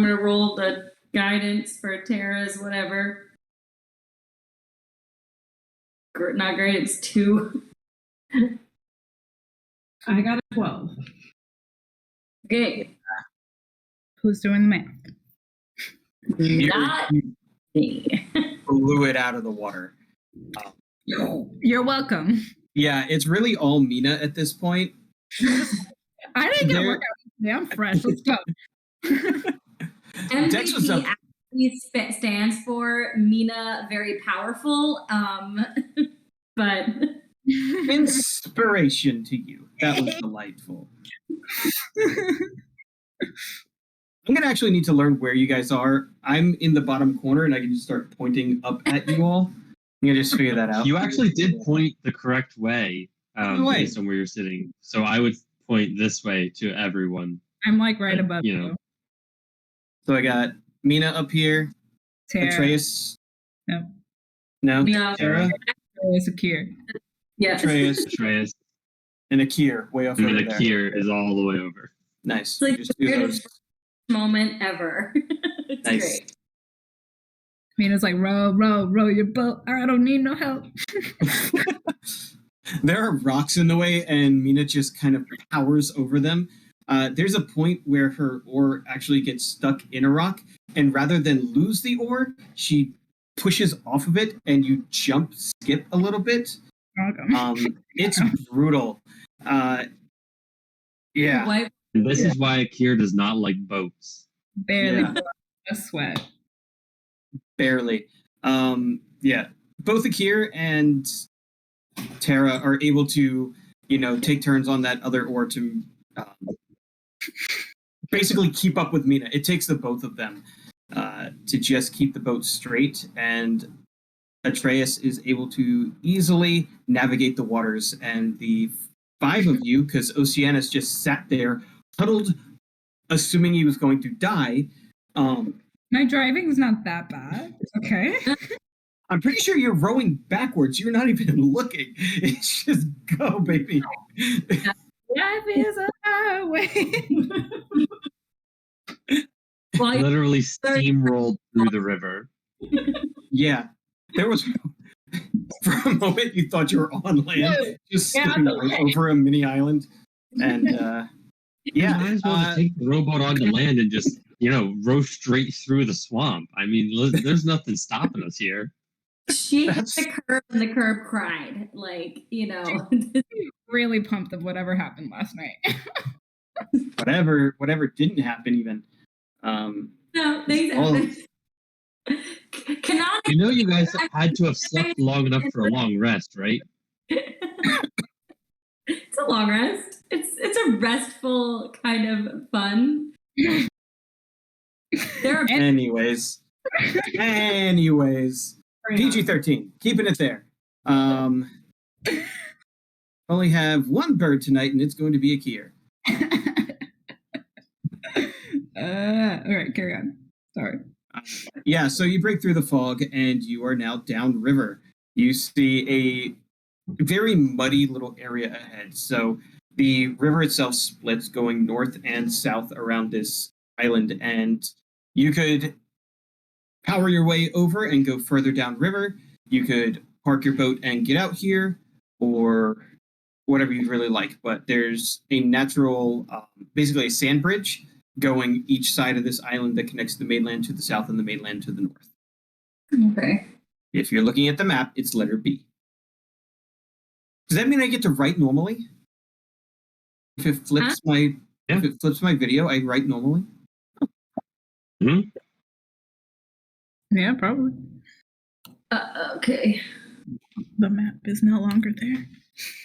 gonna roll the guidance for Tara's whatever. Not great. It's 2. I got a 12. Okay. Who's doing the math? Not me. Blew it out of the water. You're welcome. Yeah, it's really all Mina at this point. I didn't get a There- workout today. I'm fresh. Let's go. Dex was MVP up. actually stands for Mina Very Powerful. But Inspiration to you. That was delightful. I'm going to actually need to learn where you guys are. I'm in the bottom corner and I can just start pointing up at you all. I'm going to just figure that out. You actually did point the correct way Way. based on where you're sitting. So I would point this way to everyone. I'm like right above You you. know. So I got Mina up here. Tara. Atreus. No. No? No. Tara. It's Akir. yes. Atreus. Atreus And Akir way off and over then there. Akira is all the way over. Nice. It's like Just the do weirdest those. moment ever. It's Nice. great. Mina's like, row your boat. I don't need no help. There are rocks in the way, and Mina just kind of powers over them. There's a point where her oar actually gets stuck in a rock, and rather than lose the oar, she pushes off of it, and you skip a little bit. Welcome. It's brutal. Yeah. Wipe- And this is why Akira does not like boats. Barely Yeah. a sweat. Barely. Yeah. Both Akir and Tara are able to, take turns on that other oar to basically keep up with Mina. It takes the both of them to just keep the boat straight, and Atreus is able to easily navigate the waters, and the 5 of you, because Oceanus just sat there, huddled, assuming he was going to die. My driving is not that bad. Okay. I'm pretty sure you're rowing backwards. You're not even looking. It's just go, baby. Life is a highway. Well, you- Literally steamrolled through the river. Yeah. There was, for a moment, you thought you were on land, just Yeah, skipping okay. right over a mini island. And, You yeah. might as well just take the rowboat onto land and just, row straight through the swamp. I mean, there's nothing stopping us here. she hit That's- the curb and the curb cried. Like, Really pumped of whatever happened last night. whatever didn't happen even. no, things Oh. happen. Canonically, You guys had to have slept long enough for a long rest, right? it's a long rest. It's a restful kind of fun. There are Anyways. PG-13. Keeping it there. Only have one bird tonight, and it's going to be Akir. All right, carry on. Sorry. Yeah, so you break through the fog, and you are now downriver. you see a very muddy little area ahead. So the river itself splits going north and south around this island, and you could power your way over and go further downriver. You could park your boat and get out here, or whatever you really like. But there's a natural, basically a sand bridge going each side of this island that connects the mainland to the south and the mainland to the north. Okay. If you're looking at the map, it's letter B. Does that mean I get to write normally? If it flips if it flips my video, I write normally? Mm-hmm. Yeah, probably. Okay. The map is no longer there.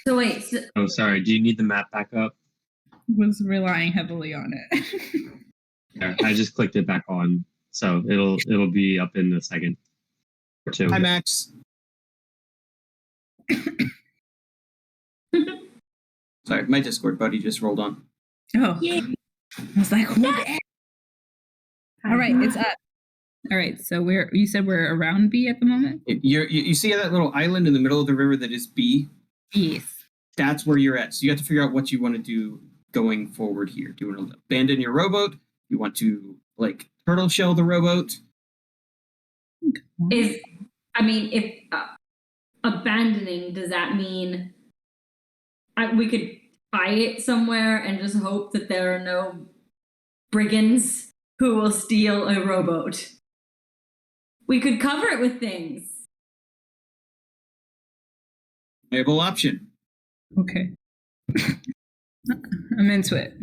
So wait. Oh, sorry. Do you need the map back up? Was relying heavily on it. There, I just clicked it back on, so it'll be up in a second or two. Hi, Max. Sorry, my Discord buddy just rolled on. Oh. Yeah. I was like, what? All right, it's up. All right, so you said we're around B at the moment? You see that little island in the middle of the river that is B? Yes. That's where you're at. So you have to figure out what you want to do going forward here. Do you want to abandon your rowboat? You want to, like, turtle shell the rowboat? If abandoning, does that mean we could tie it somewhere and just hope that there are no brigands who will steal a rowboat? We could cover it with things. Viable option. Okay. I'm into it.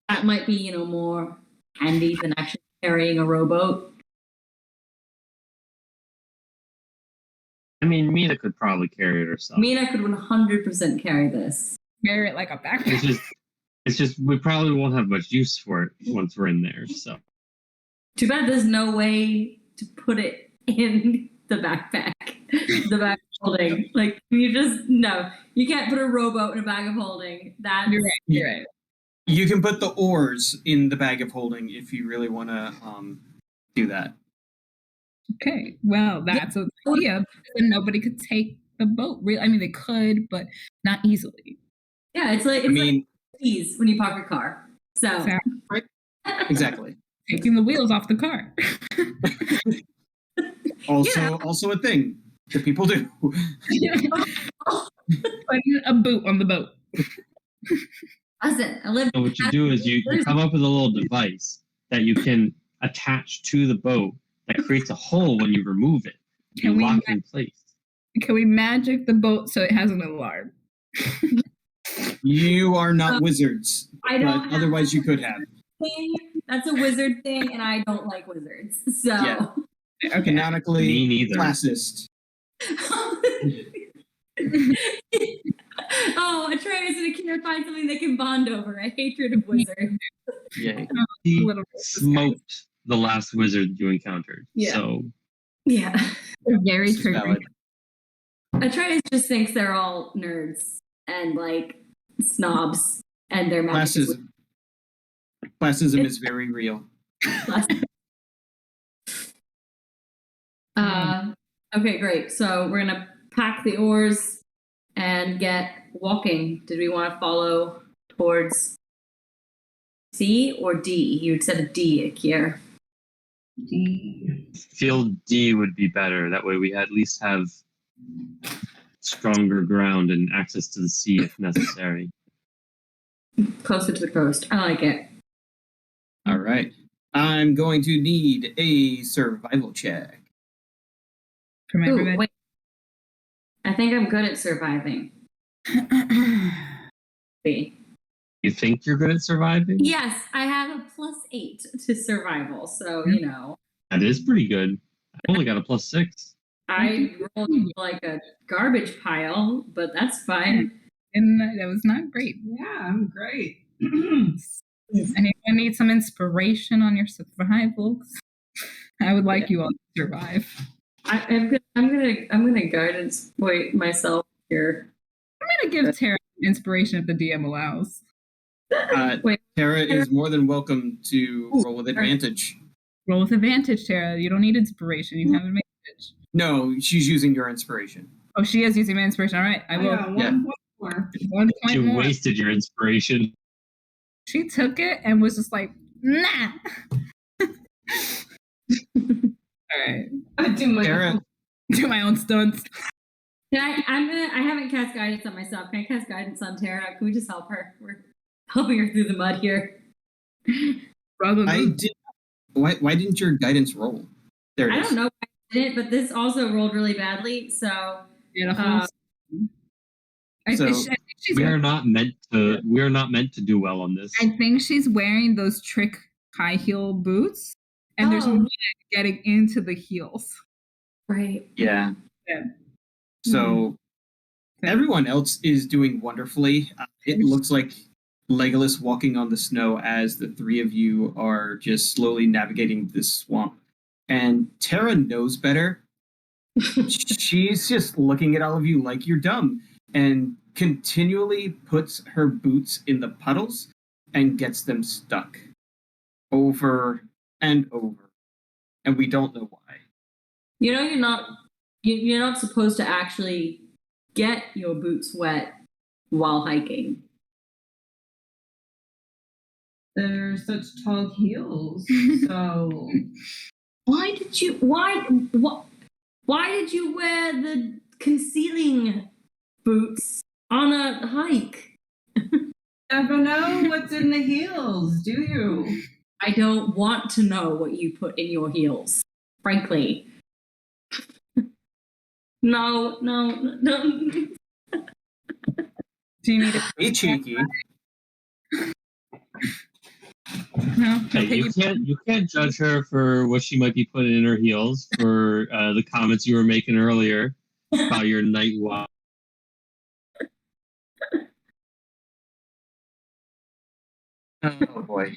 That might be, more handy than actually carrying a rowboat. I mean, Mina could probably carry it herself. Mina could 100% carry this. Carry it like a backpack. It's just we probably won't have much use for it once we're in there. So Too bad there's no way to put it in the backpack. The bag of holding. Like, you can't put a rowboat in a bag of holding. You're right. You can put the oars in the bag of holding if you really want to do that. Okay, well, that's an idea. And nobody could take the boat. I mean, they could, but not easily. Yeah, it's like keys when you park your car. So right, exactly. Taking the wheels off the car. Also a thing that people do. Putting a boot on the boat. Listen, I live. So what you do is you come up with a little device that you can attach to the boat that creates a hole when you remove it. You lock it in place. Can we magic the boat so it has an alarm? You are not wizards. I don't. Otherwise, you could have. That's a wizard thing, and I don't like wizards. So yeah. Okay. Canonically, me neither. Classist. Oh, Atreus and Akira find something they can bond over. A hatred of wizards. Yay. He smoked the last wizard you encountered. Yeah. So Yeah. Very true. Atreus just thinks they're all nerds and like snobs, and they're Classism. Classism is very real. Okay, great. So we're gonna pack the oars and get walking. Did we want to follow towards C or D? You said a D, Akir. D. feel D would be better. That way we at least have stronger ground and access to the sea if necessary. Closer to the coast. I like it. All right. I'm going to need a survival check. From everybody. Ooh, wait. I think I'm good at surviving. B. You think you're good at surviving? Yes, I have a +8 to survival, so you know. That is pretty good. I only got a +6. I rolled like a garbage pile, but that's fine. And that was not great. Yeah, I'm great. Anyone need some inspiration on your survivals? I would like you all to survive. I'm gonna guidance point myself here. I'm gonna give Tara inspiration if the DM allows. Wait, Tara is more than welcome to roll with advantage. Roll with advantage, Tara. You don't need inspiration. You have advantage. No, she's using your inspiration. Oh, she is using my inspiration. All right, I will. got Yeah. 1 point more. 1 point You more. wasted your inspiration. She took it and was just like, nah. All right, I do my Tara, do my own stunts. I haven't cast guidance on myself. Can I cast guidance on Tara? Can we just help her? We're helping her through the mud here. I did. Why didn't your guidance roll? There it I is. don't know why I did it, but this also rolled really badly. So Beautiful. I So, think she's We are not meant to. We are not meant to do well on this. I think she's wearing those trick high heel boots, and there's Oh. mud getting into the heels. right. Yeah. Yeah. So everyone else is doing wonderfully. It looks like Legolas walking on the snow as the three of you are just slowly navigating this swamp. And Tara knows better. She's just looking at all of you like you're dumb and continually puts her boots in the puddles and gets them stuck over and over. And we don't know why. You know, you're not supposed to actually get your boots wet while hiking. They're such tall heels. So Why did you wear the concealing boots on a hike? never know what's in the heels, do you? I don't want to know what you put in your heels, frankly. No. Do you need it? Be cheeky. No. Hey, Okay, you can't judge her for what she might be putting in her heels for the comments you were making earlier about your night walk. Oh boy.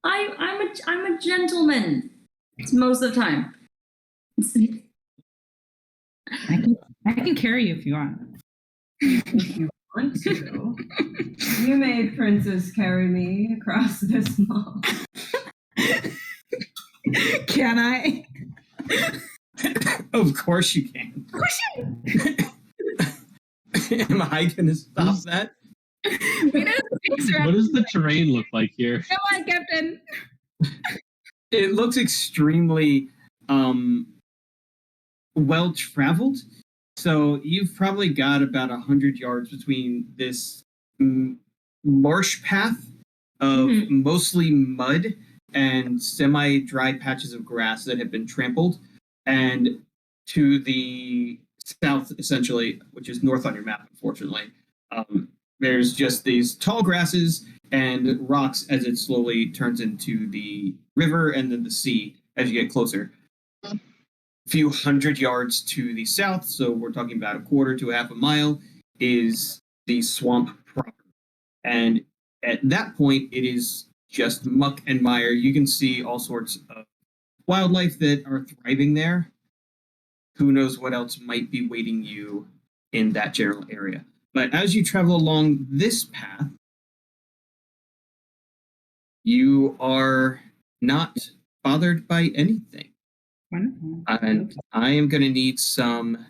I'm a gentleman. It's most of the time. I can carry you if you want. If you want to. You made Princess carry me across this mall. Can I? Of course you can. Am I going to stop that? We know things are What does the terrain look like here? Come on, Captain. It looks extremely well traveled. So you've probably got about 100 yards between this marsh path of mostly mud and semi-dry patches of grass that have been trampled, and to the south, essentially, which is north on your map, unfortunately, there's just these tall grasses and rocks as it slowly turns into the river and then the sea as you get closer. A few hundred yards to the south, so we're talking about a quarter to half a mile, is the swamp proper. And at that point, it is just muck and mire. You can see all sorts of wildlife that are thriving there. Who knows what else might be waiting you in that general area. But as you travel along this path, you are not bothered by anything. Wonderful. And I am going to need some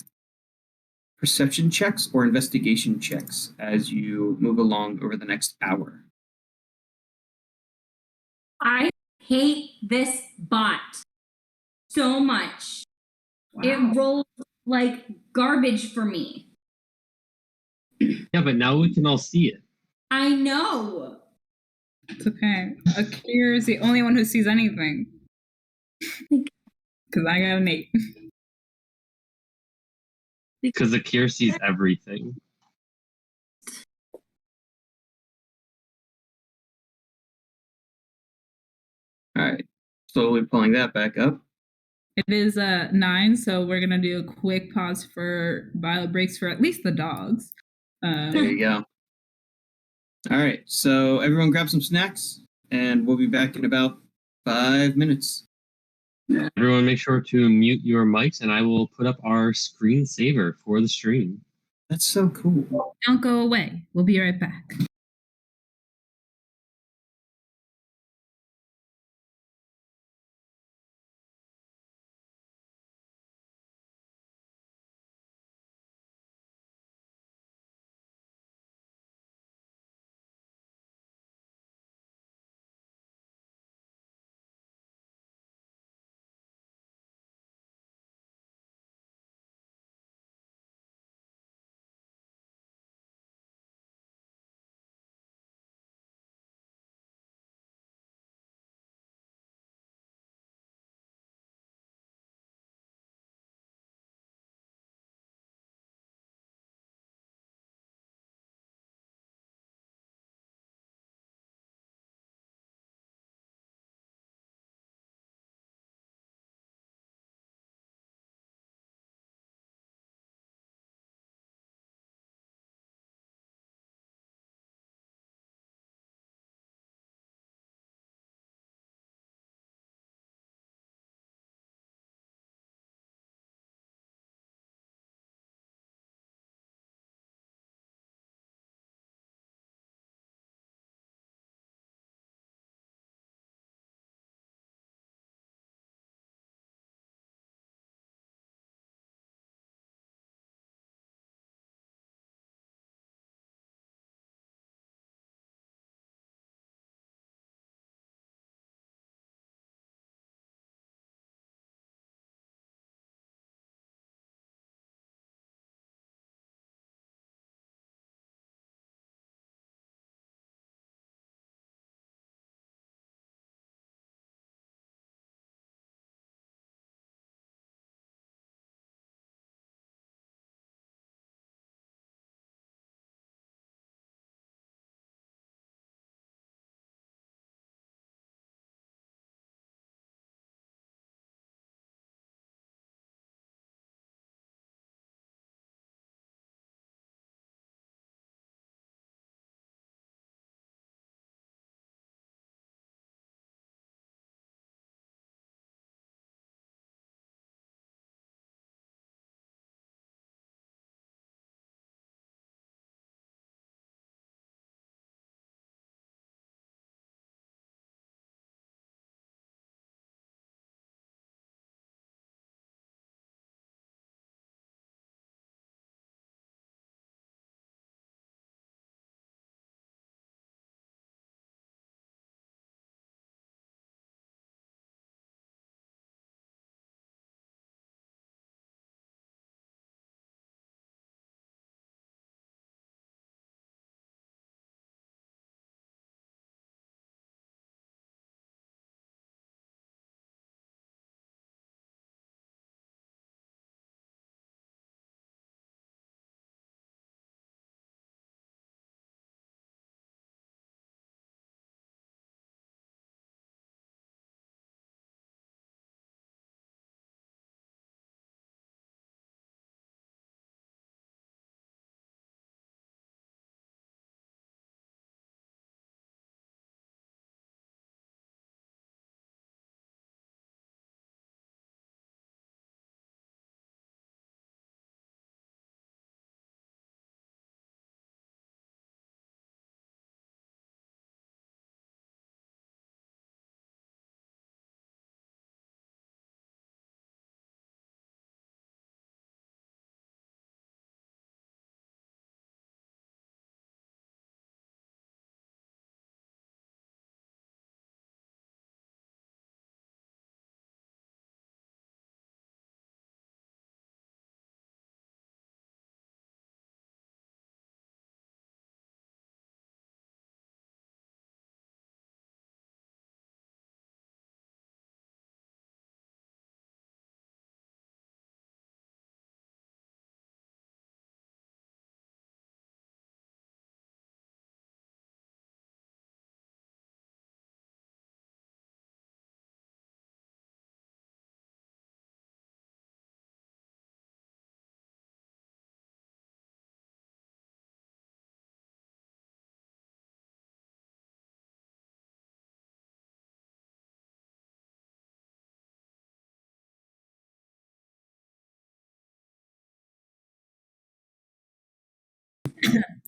perception checks or investigation checks as you move along over the next hour. I hate this bot so much. Wow. It rolls like garbage for me. Yeah, but now we can all see it. I know. It's okay. Akir is the only one who sees anything. Because I got an 8. Because Akir sees everything. All right, slowly pulling that back up. It is 9, so we're gonna do a quick pause for bio breaks for at least the dogs. There you go. All right, so everyone grab some snacks, and we'll be back in about 5 minutes. Everyone make sure to mute your mics, and I will put up our screensaver for the stream. That's so cool. Don't go away. We'll be right back.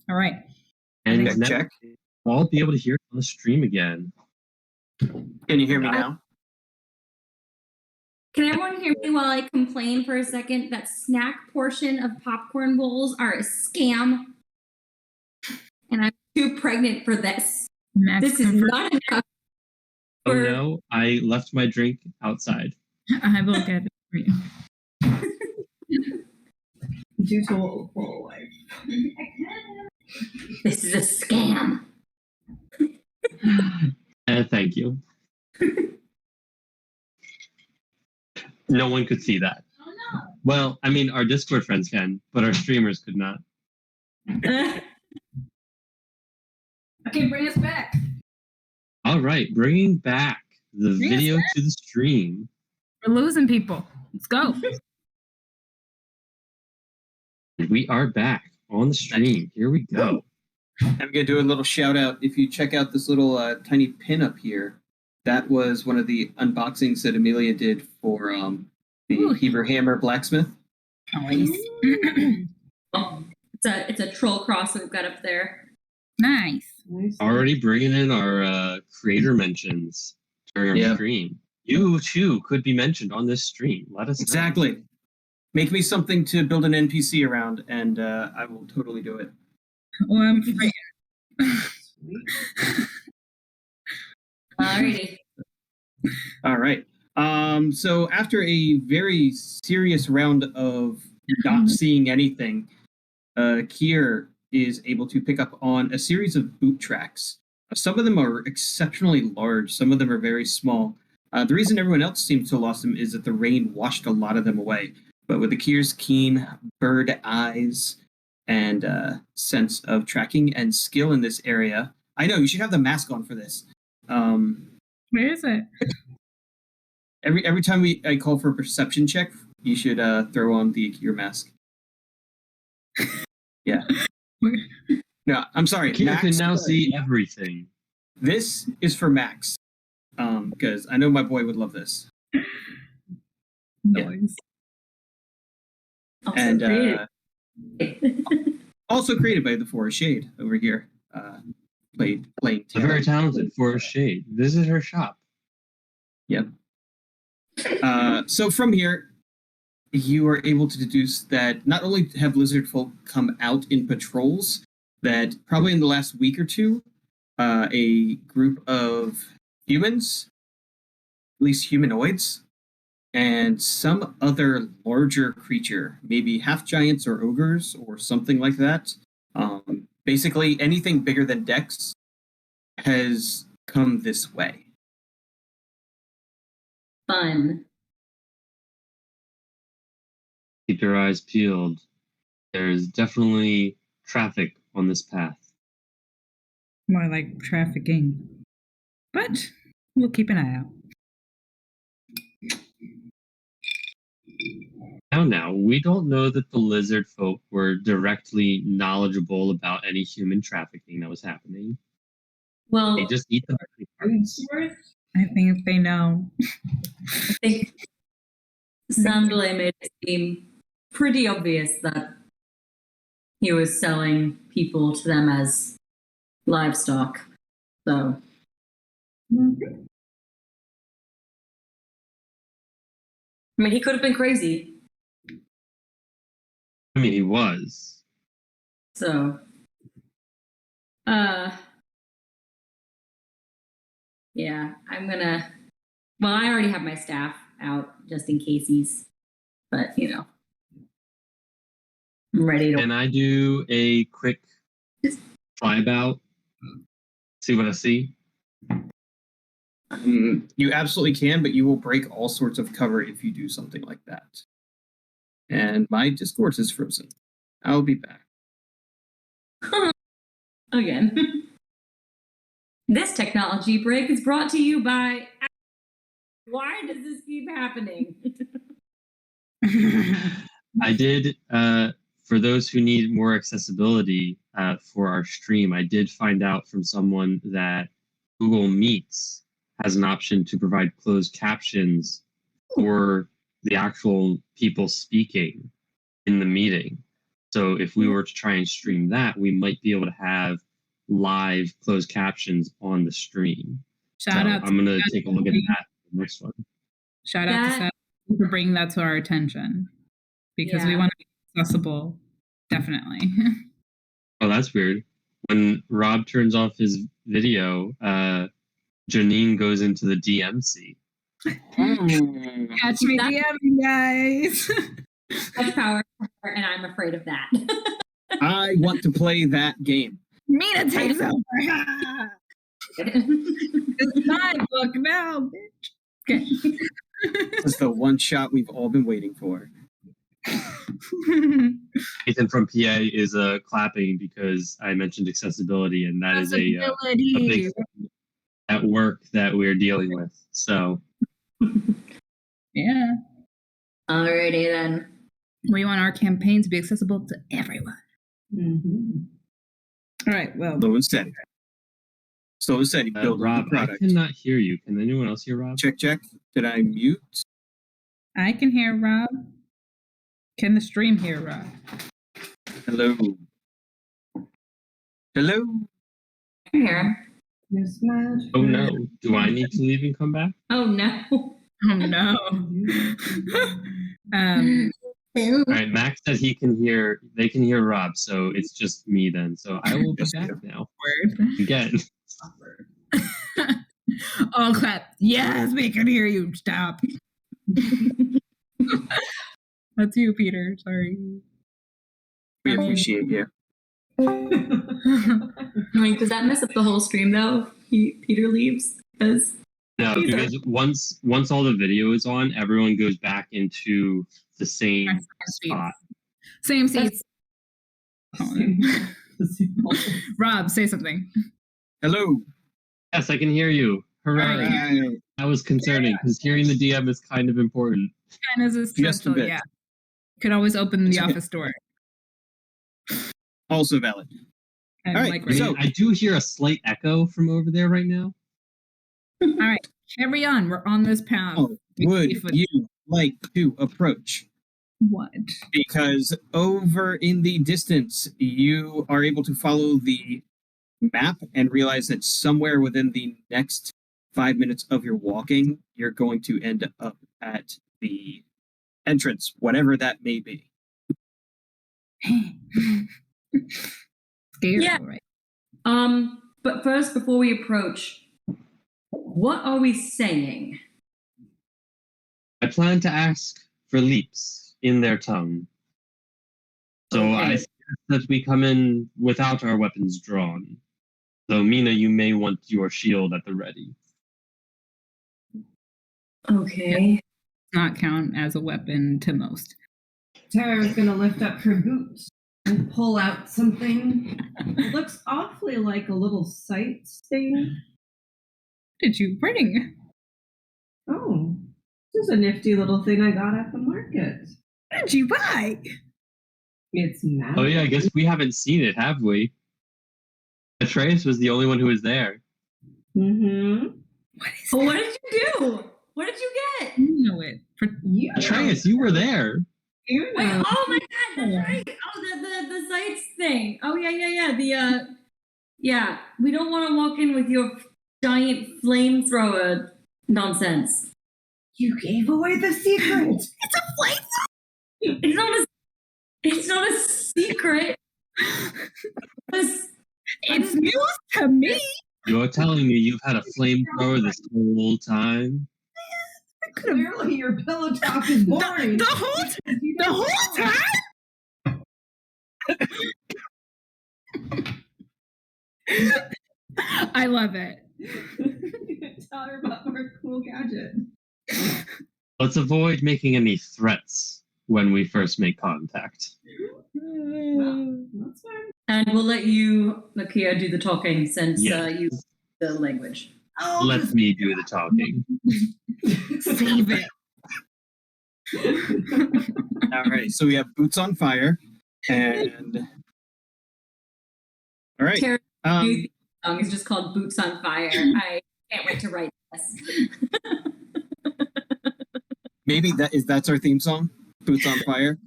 All right. And Check, now check. I'll be able to hear it on the stream again. Can you hear me now? Can everyone hear me while I complain for a second that snack portion of popcorn bowls are a scam? And I'm too pregnant for this. Max This is comfort. not enough. Oh no, I left my drink outside. I will get it for you. Due to a full life. This is a scam. Thank you. No one could see that. Oh no. Well, I mean, our Discord friends can, but our streamers could not. Okay, bring us back. All right, bringing back the Bring us video to the stream. We're losing people. Let's go. We are back on the stream. Here we go. I'm going to do a little shout out. If you check out this little tiny pin up here, that was one of the unboxings that Amelia did for the Ooh. Heber Hammer Blacksmith. Nice. Oh, it's a troll cross that we've got up there. Nice. Already bringing in our creator mentions during our Yeah. stream. You too could be mentioned on this stream. Let us know. Exactly. Make me something to build an NPC around, and I will totally do it. Well, I'm afraid. Alrighty. All right. So after a very serious round of not seeing anything, Kier is able to pick up on a series of boot tracks. Some of them are exceptionally large. Some of them are very small. The reason everyone else seems to have lost them is that the rain washed a lot of them away. But with the Kier's keen bird eyes and sense of tracking and skill in this area, I know you should have the mask on for this. Where is it? Every time I call for a perception check, you should throw on the Kier mask. Yeah. No, I'm sorry. Kier can Max, now see everything. This is for Max, because I know my boy would love this. Yeah. Noise. Also And created. also created by the Forest Shade over here. Playing A very talented Forest Shade. Visit her shop. Yep. So from here, you are able to deduce that not only have Lizardfolk come out in patrols, that probably in the last week or two, a group of humans, at least humanoids, and some other larger creature, maybe half giants or ogres or something like that. Basically, anything bigger than Dex has come this way. Fun. Keep your eyes peeled. There's definitely traffic on this path. More like trafficking. But we'll keep an eye out. Now, we don't know that the lizard folk were directly knowledgeable about any human trafficking that was happening. Well, They just eat the I think they know. I think Sandalay made it seem pretty obvious that he was selling people to them as livestock. So, Mhm. I mean, he could have been crazy. I mean, he was. So, yeah, I'm gonna. Well, I already have my staff out just in case he's, but you know, I'm ready to. Can I do a quick flyabout? See what I see? You absolutely can, but you will break all sorts of cover if you do something like that. And my Discord is frozen. I'll be back. Again. This technology break is brought to you by. Why does this keep happening? I did, for those who need more accessibility for our stream, I did find out from someone that Google Meets has an option to provide closed captions for the actual people speaking in the meeting. So if we were to try and stream that, we might be able to have live closed captions on the stream. Shout out. I'm gonna take a look at that for the next one. Shout out to Seth for bringing that to our attention because we want to be accessible. Definitely. Oh, that's weird. When Rob turns off his video, Janine goes into the DMC. Catch me DMing, guys. Much power to her, and I'm afraid of that. I want to play that game. Mina takes over. It's my book now, bitch. Okay. This is the one shot we've all been waiting for. Ethan from PA is clapping because I mentioned accessibility, and that is a big thing at work that we're dealing with. So, yeah. Alrighty then. We want our campaign to be accessible to everyone. Mm-hmm. All right. Well, Slow and steady. Build Rob, a product. I cannot hear you. Can anyone else hear Rob? Check. Did I mute? I can hear Rob. Can the stream hear Rob? Hello. Hello. I'm here. You smiled. Oh no! Do I need to leave and come back? Oh no. Oh no. All right, Max said they can hear Rob, so it's just me then. So I will be back now. Word. Again. All clap. Yes, we can hear you. Stop. That's you, Peter. Sorry. We appreciate you. I mean, does that mess up the whole stream though? Peter leaves because No, because once all the video is on, everyone goes back into the same spot. Same seats. Rob, say something. Hello. Yes, I can hear you. Hooray! Right. That was concerning because hearing the DM is kind of important. Kind of stressful, yeah. Could always open the office door. Also valid. And all right, So I do hear a slight echo from over there right now. All right, carry on. We're on this path. Oh, would you like to approach? What? Because over in the distance, you are able to follow the map and realize that somewhere within the next 5 minutes of your walking, you're going to end up at the entrance, whatever that may be. Scary, Yeah. right? But first, before we approach, what are we saying? I plan to ask for leaps in their tongue. So Okay. I suggest that we come in without our weapons drawn. So Mina, you may want your shield at the ready. Okay. Not count as a weapon to most. Tara's gonna lift up her boots and pull out something. It looks awfully like a little sight stain. What did you bring? Oh, this is a nifty little thing I got at the market. What did you buy? It's magic. Oh yeah, I guess we haven't seen it, have we? Atreus was the only one who was there. Mm-hmm. What is Well, that? what did you do? What did you get? You know it. You Atreus, you were there. You Wait, know. oh my god, that's right. Oh, the sights thing. Oh yeah. Yeah, we don't want to walk in with your giant flamethrower nonsense. You gave away the secret. It's a flamethrower. It's not a secret. It's news to me. You're telling me you've had a flamethrower this whole time? Clearly, your pillow talk is boring. The whole time. I love it. Tell her about our cool gadget. Let's avoid making any threats when we first make contact. Well, that's fine. And we'll let you, Nakia, do the talking since Yes. you the language. Oh, Let me do the talking. Save it. All right, so we have boots on fire, and all right. Tara, Um, song is just called Boots on Fire. I can't wait to write this. maybe that's our theme song, "Boots on Fire."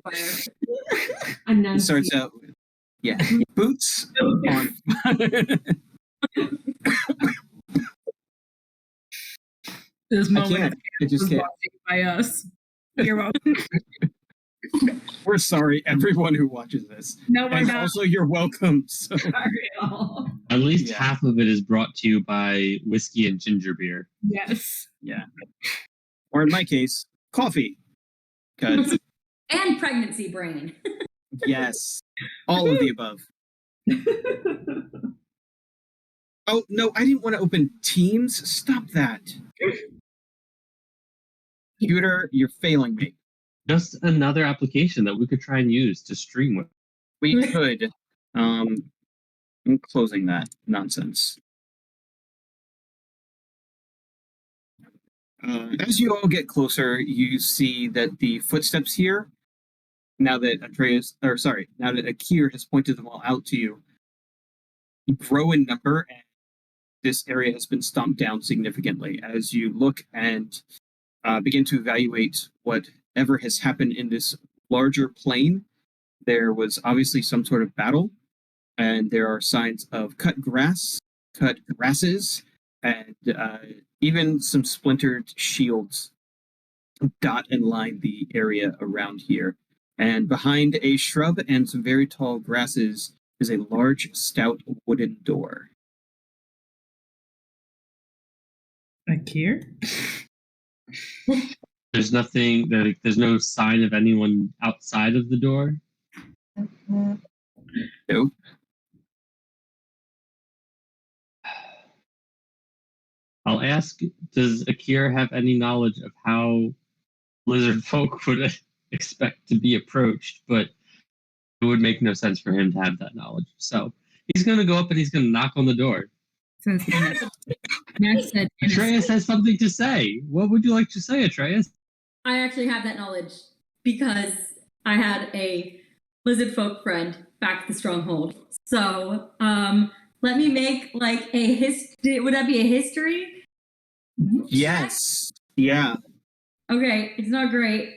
It starts out with, boots on. This moment can't. of I just was can't. brought to you by us. You're welcome. We're sorry, everyone who watches this. No, we're And not. also, you're welcome. So. Sorry at all. At least Yeah. half of it is brought to you by whiskey and ginger beer. Yes. Yeah. Or in my case, coffee. 'Cause, And pregnancy brain. yes, all of the above. Oh, no, I didn't want to open Teams. Stop that. Computer, you're failing me. Just another application that we could try and use to stream with. We could. I'm closing that nonsense. As you all get closer, you see that the footsteps here, now that Akir has pointed them all out to you, grow in number, and this area has been stomped down significantly. As you look and begin to evaluate whatever has happened in this larger plane, there was obviously some sort of battle, and there are signs of cut grasses, and even some splintered shields dot and line the area around here. And behind a shrub and some very tall grasses is a large, stout wooden door. Akir? There's nothing, there's no sign of anyone outside of the door. Nope. I'll ask, does Akir have any knowledge of how Lizardfolk would expect to be approached? But it would make no sense for him to have that knowledge. So he's going to go up and he's going to knock on the door. Since Max said Atreus has something to say. What would you like to say, Atreus? I actually have that knowledge because I had a lizard folk friend back at the stronghold. So let me make like a history. Would that be a history? Yes. Yeah. Okay, it's not great.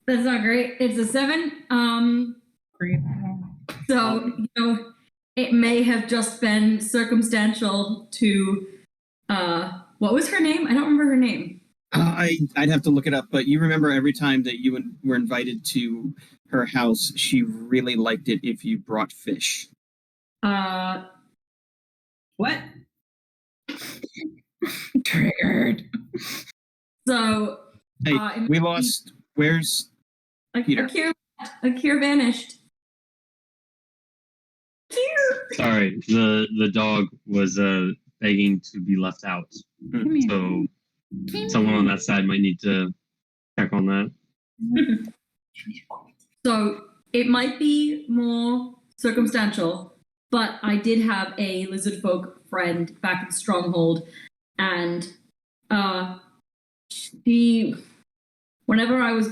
That's not great. It's a 7. So it may have just been circumstantial to what was her name? I don't remember her name. I'd have to look it up, but you remember every time that you were invited to her house, she really liked it if you brought fish. What? triggered. So Hey, we lost. Where's Peter? Akir vanished. Akir. Sorry, the dog was begging to be left out. Come here. So someone on that side might need to check on that. So it might be more circumstantial, but I did have a lizard folk friend back at the stronghold, and she, whenever I was,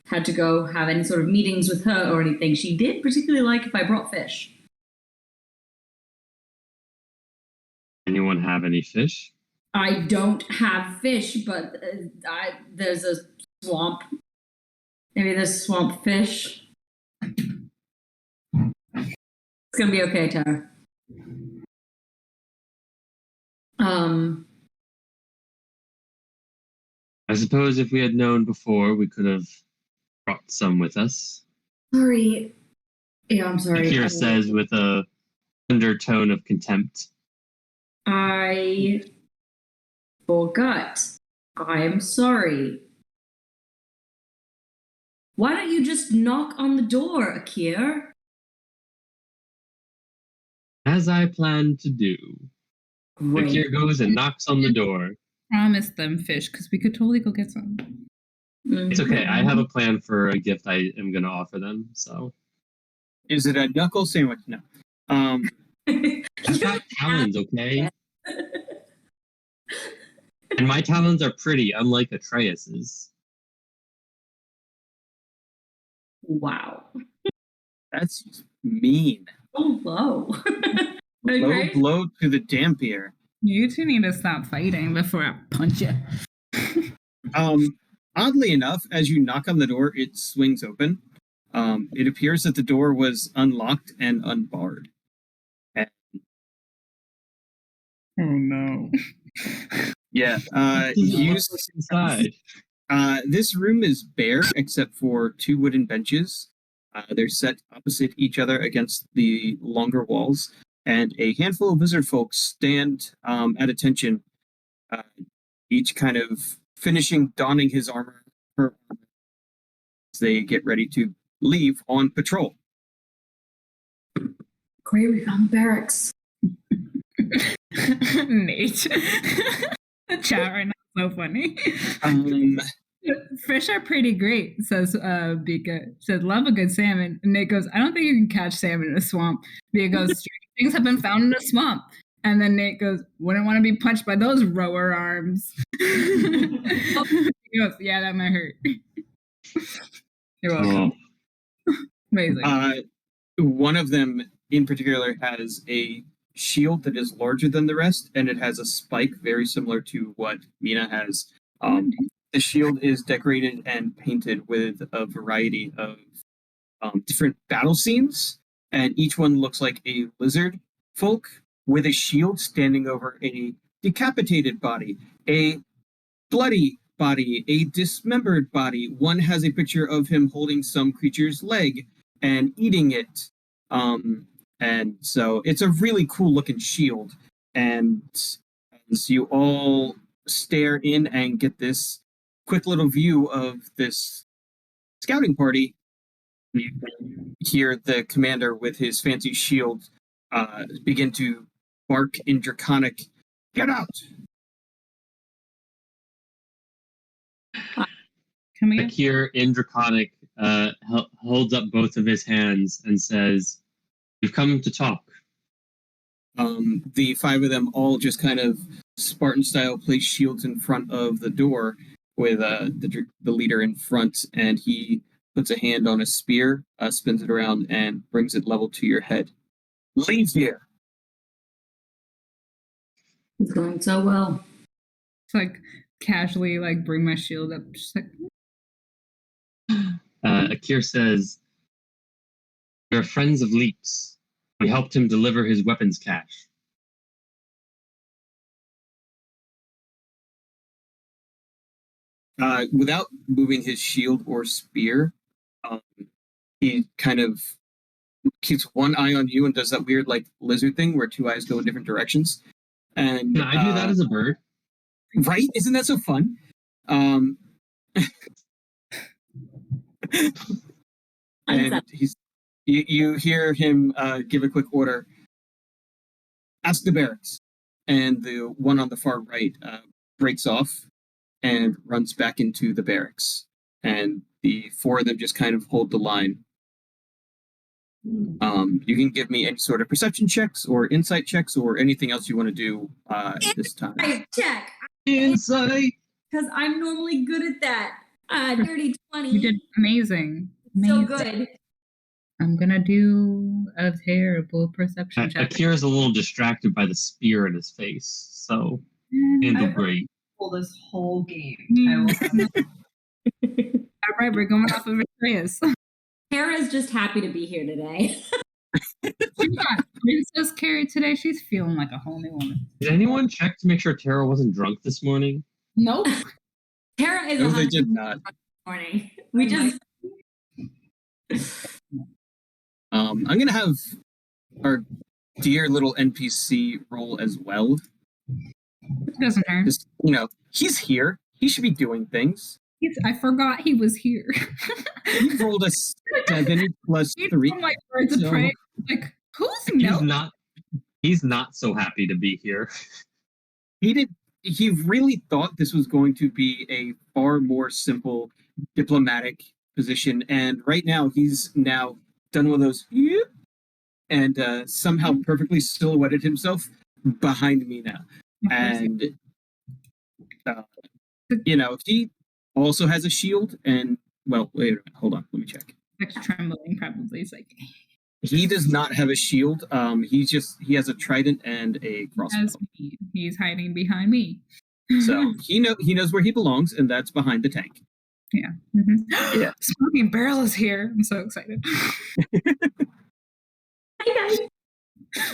had to go have any sort of meetings with her or anything, she did particularly like if I brought fish. Anyone have any fish? I don't have fish, but there's a swamp. Maybe there's swamp fish. It's gonna be okay, Tara. I suppose if we had known before, we could have brought some with us. Sorry. Yeah, I'm sorry. Akira says with a undertone of contempt. I forgot. I'm sorry. Why don't you just knock on the door, Akir? As I planned to do. Great. Akir goes and knocks on the door. Promise them fish because we could totally go get some. It's okay. I have a plan for a gift I am going to offer them. So, is it a knuckle sandwich? No. I've got talons, okay? And my talons are pretty, unlike Atreus's. Wow. That's mean. Oh, low. Low blow to the dampier. You two need to stop fighting before I punch you. Oddly enough, as you knock on the door, it swings open. It appears that the door was unlocked and unbarred. Oh no. Yeah. What's inside? This room is bare except for 2 wooden benches. They're set opposite each other against the longer walls, and a handful of lizardfolk stand at attention, each kind of finishing donning his armor, her armor, as they get ready to leave on patrol. Great, we found the barracks. Nate. The chat right now is so funny. Fish are pretty great, says Bika. Said, love a good salmon. And Nate goes, I don't think you can catch salmon in a swamp. Bika goes, strange things have been found in a swamp. And then Nate goes, wouldn't want to be punched by those rower arms. He goes, yeah, that might hurt. You're welcome. Amazing. One of them in particular has a shield that is larger than the rest, and it has a spike very similar to what Mina has. The shield is decorated and painted with a variety of different battle scenes, and each one looks like a lizard folk with a shield standing over a decapitated body, a bloody body, a dismembered body. One has a picture of him holding some creature's leg and eating it. And so it's a really cool looking shield. And as you all stare in and get this quick little view of this scouting party, you hear the commander with his fancy shield begin to bark in Draconic, get out! Akir in Draconic holds up both of his hands and says, "You've come to talk." The 5 of them all just kind of Spartan style place shields in front of the door with the leader in front, and he puts a hand on a spear, spins it around, and brings it level to your head. Leave here. It's going so well. It's like casually like bring my shield up, just like Akir says, "We're friends of Leap's. We helped him deliver his weapons cache." Without moving his shield or spear, he kind of keeps one eye on you and does that weird like lizard thing where 2 eyes go in different directions. And Can I do that as a bird? Right? Isn't that so fun? And you hear him give a quick order. Ask the barracks. And the one on the far right breaks off and runs back into the barracks. And the 4 of them just kind of hold the line. You can give me any sort of perception checks or insight checks or anything else you want to do at this time. Check. Insight. Because I'm normally good at that. Dirty 20. you did amazing. So good. I'm gonna do a terrible perception check. Akir is a little distracted by the spear in his face, so handle great. This whole game. All right, we're going off of Victoria's. Tara's just happy to be here today. She's not Princess Carrie today. She's feeling like a whole new woman. Did anyone check to make sure Tara wasn't drunk this morning? Nope. Tara is No, they did not. Morning. We just. I'm going to have our dear little NPC roll as well. It doesn't hurt. Just, he's here. He should be doing things. I forgot he was here. He rolled a 7 plus 3. My birds of prey. Like, who's Mel? He's not so happy to be here. He really thought this was going to be a far more simple diplomatic position, and right now he's now done one of those and somehow perfectly silhouetted himself behind me now. And he also has a shield, and well, wait a minute, hold on, let me check. Trembling, probably. It's like he does not have a shield. He has a trident and a crossbow. He's hiding behind me. So he knows where he belongs, and that's behind the tank. Yeah. Mm-hmm. Yeah. Smoking Barrel is here. I'm so excited. Hi guys.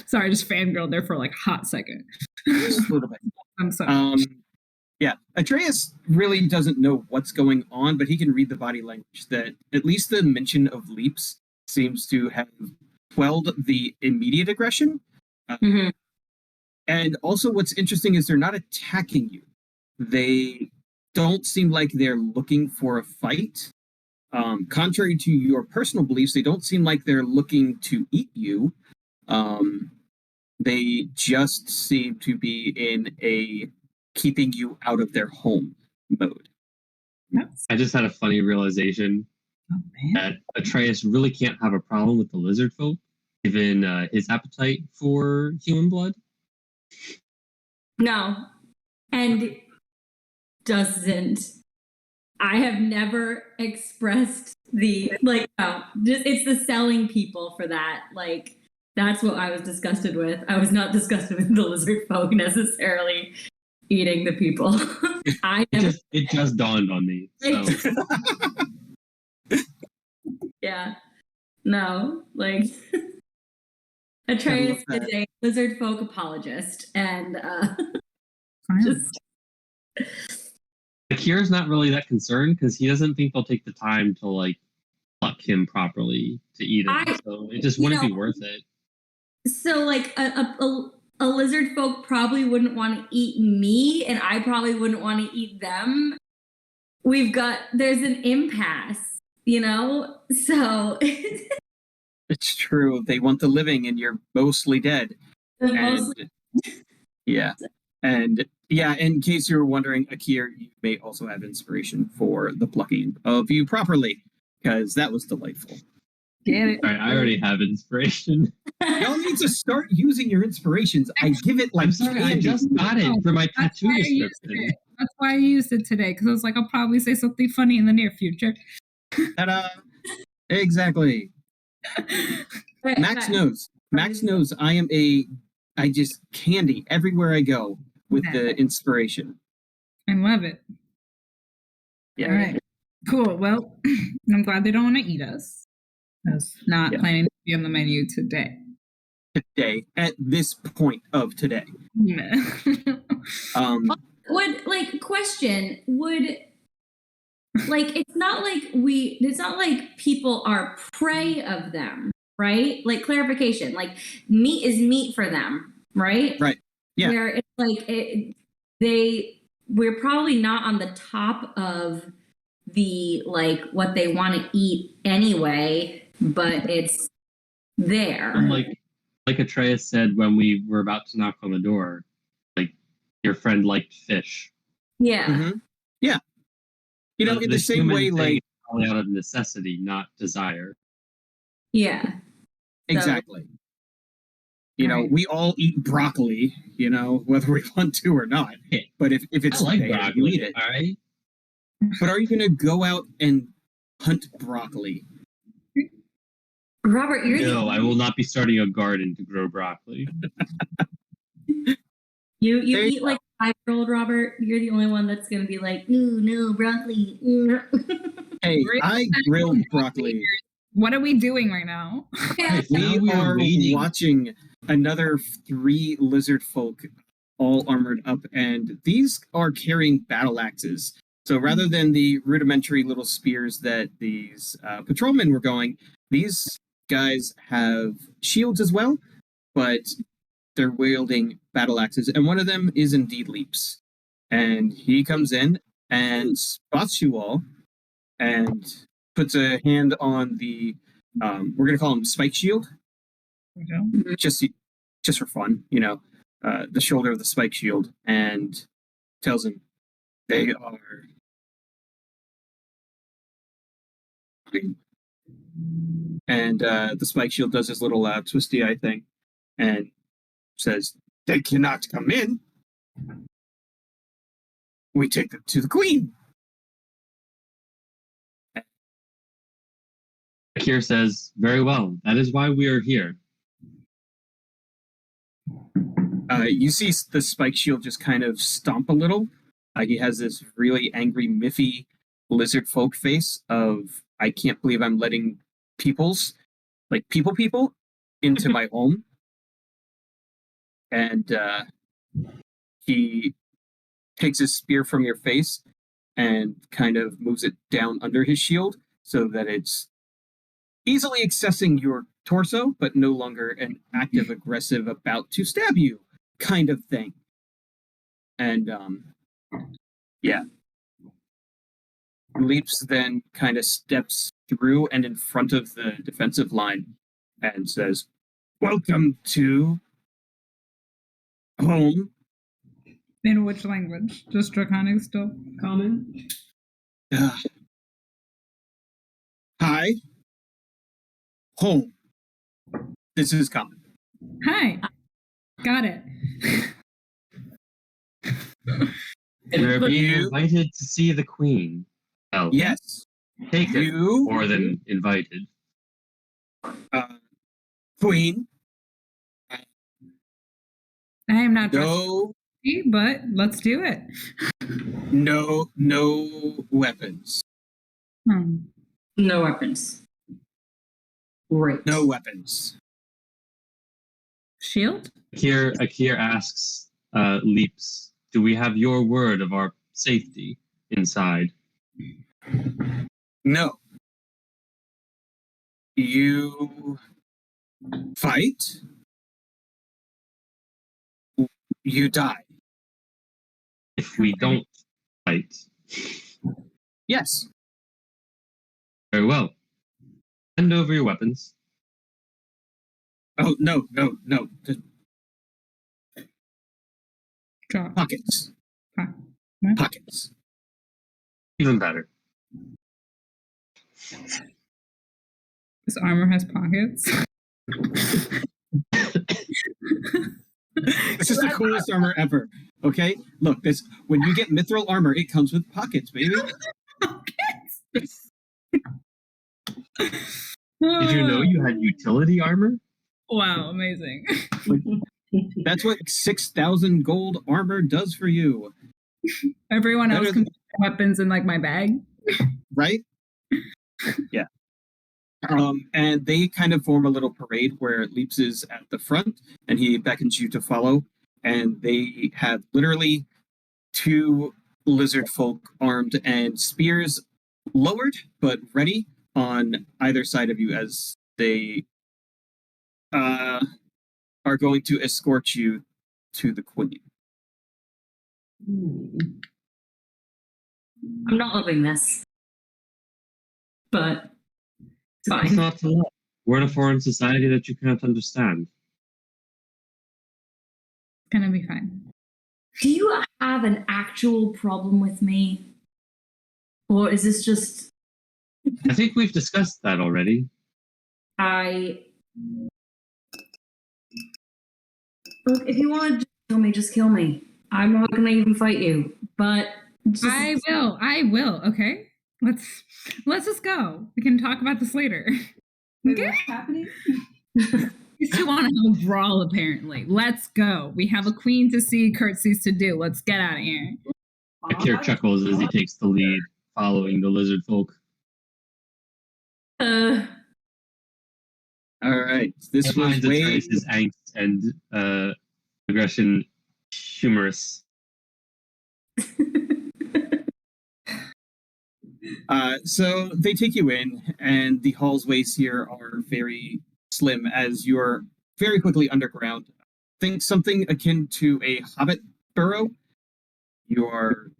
Sorry, I just fangirled there for like a hot second. Just a little bit. I'm sorry. Yeah, Atreus really doesn't know what's going on, but he can read the body language. That at least the mention of leaps seems to have quelled the immediate aggression. Mhm. And also, what's interesting is they're not attacking you. They don't seem like they're looking for a fight. Contrary to your personal beliefs, they don't seem like they're looking to eat you. They just seem to be in a keeping you out of their home mode. I just had a funny realization that Atreus really can't have a problem with the Lizardfolk, given his appetite for human blood. No, and doesn't. I have never expressed the like. No, just it's the selling people for that. Like that's what I was disgusted with. I was not disgusted with the lizard folk necessarily eating the people. It just dawned on me. So. Yeah. No, like Atreus is a lizard folk apologist, and just Akira's not really that concerned because he doesn't think they'll take the time to like pluck him properly to eat him. So it just wouldn't be worth it. So like a lizard folk probably wouldn't want to eat me, and I probably wouldn't want to eat them. There's an impasse, you know? So It's true. They want the living, and you're mostly dead. Yeah. And yeah, in case you were wondering, Akir, you may also have inspiration for the plucking of you properly, because that was delightful. Get it? All right, I already have inspiration. Y'all need to start using your inspirations. I give it like I'm sorry, I just got it for my tattoo description. That's why I used it today, because I was like, I'll probably say something funny in the near future. Ta-da! Exactly. Max knows. Max knows I just candy everywhere I go with the inspiration. I love it. Yeah. All right. Cool. Well, I'm glad they don't want to eat us. I was not planning to be on the menu today. Today, at this point of today. It's not like people are prey of them, right? Like clarification, like meat is meat for them, right? Right. Yeah. Where it's like we're probably not on the top of the like what they want to eat anyway, but it's there. And like Atreus said when we were about to knock on the door, like your friend liked fish. Yeah. Mm-hmm. Yeah. You know, in the same way, like probably out of necessity, not desire. Yeah. Exactly. We all eat broccoli, whether we want to or not. But if it's there, broccoli, you eat it. All right. But are you going to go out and hunt broccoli? Robert, I will not be starting a garden to grow broccoli. You eat like a 5-year-old, Robert. You're the only one that's going to be like, ooh, no, broccoli. Hey, I grilled broccoli. What are we doing right now? We are watching another 3 lizard folk all armored up, and these are carrying battle axes. So rather than the rudimentary little spears that these patrolmen were going, these guys have shields as well, but they're wielding battle axes, and one of them is indeed Leaps. And he comes in and spots you all and puts a hand on the we're gonna call him Spike Shield. Okay. Just for fun, the shoulder of the Spike Shield, and tells him they are and the Spike Shield does his little twisty eye thing and says, "They cannot come in. We take them to the Queen." Akir says, "Very well. That is why we are here." You see the Spike Shield just kind of stomp a little. He has this really angry, miffy lizard folk face of I can't believe I'm letting people into my home. And he takes his spear from your face and kind of moves it down under his shield so that it's easily accessing your torso, but no longer an active, aggressive, about to stab you kind of thing. And yeah. Leaps then kind of steps through and in front of the defensive line and says, "Welcome to home." In which language? Just Draconic still? Common. Hi. Home. This is common. Hi. Got it. We're being You- invited to see the queen. Well, Yes. take it You, more than invited. Queen. I am not No, trustworthy, but let's do it. no weapons. No weapons. Great. No weapons. Shield? Akir asks Leaps, do we have your word of our safety inside? No. You fight. You die. If we don't fight, Yes. very well. Hand over your weapons. Oh, no. Just Drop. pockets. What? Pockets. Even better. This armor has pockets. This is the coolest armor ever. Okay? Look, this when you get mithril armor, it comes with pockets, baby. Pockets. Did you know you had utility armor? Wow, amazing. That's what 6,000 gold armor does for you. Everyone else Better can put weapons in like my bag. Right? Yeah. And they kind of form a little parade where Leaps is at the front and he beckons you to follow. And they have literally 2 lizard folk armed and spears lowered but ready on either side of you as they are going to escort you to the queen. I'm not loving this. But it's It's fine. not to love. We're in a foreign society that you can't understand. It's gonna be fine. Do you have an actual problem with me? Or is this just I think we've discussed that already. Look, if you want to kill me, just kill me. I'm not gonna even fight you. But just... I will, okay? Let's just go. We can talk about this later. Wait, Okay? what's happening? You two want to have a brawl, apparently. Let's go. We have a queen to see, curtsies to do. Let's get out of here. Akir chuckles as he takes the lead, following the lizard folk. All right. This He was finds way his angst and aggression humorous. So they take you in, and the hallways here are very slim as you're very quickly underground. Think something akin to a hobbit burrow. You are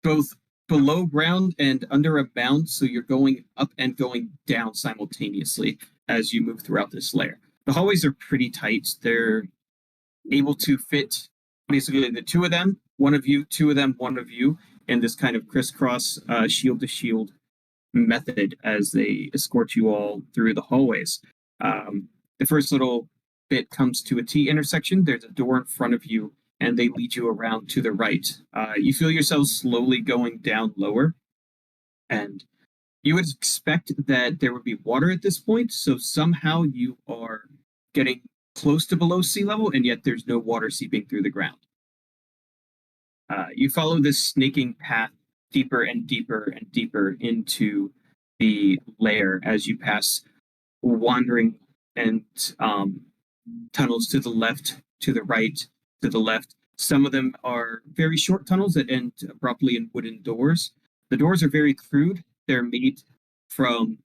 both below ground and under a mound, so you're going up and going down simultaneously as you move throughout this lair. The hallways are pretty tight. They're able to fit basically the 2 of them, 1 of you, 2 of them, 1 of you, in this kind of crisscross shield to shield method as they escort you all through the hallways. The first little bit comes to a T intersection. There's a door in front of you, and they lead you around to the right. You feel yourself slowly going down lower, and you would expect that there would be water at this point, so somehow you are getting close to below sea level, and yet there's no water seeping through the ground. You follow this snaking path deeper and deeper and deeper into the lair as you pass wandering and tunnels to the left, to the right, to the left. Some of them are very short tunnels that end abruptly in wooden doors. The doors are very crude. They're made from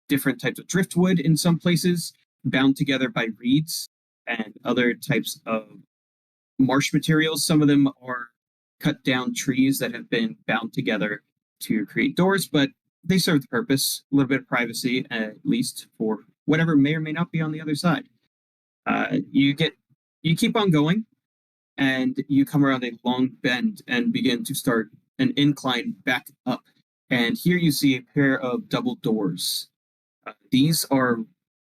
different types of driftwood in some places, bound together by reeds and other types of marsh materials. Some of them are cut down trees that have been bound together to create doors, but they serve the purpose, a little bit of privacy, at least for whatever may or may not be on the other side. You keep on going, and you come around a long bend and begin to start an incline back up. And here you see a pair of double doors. These are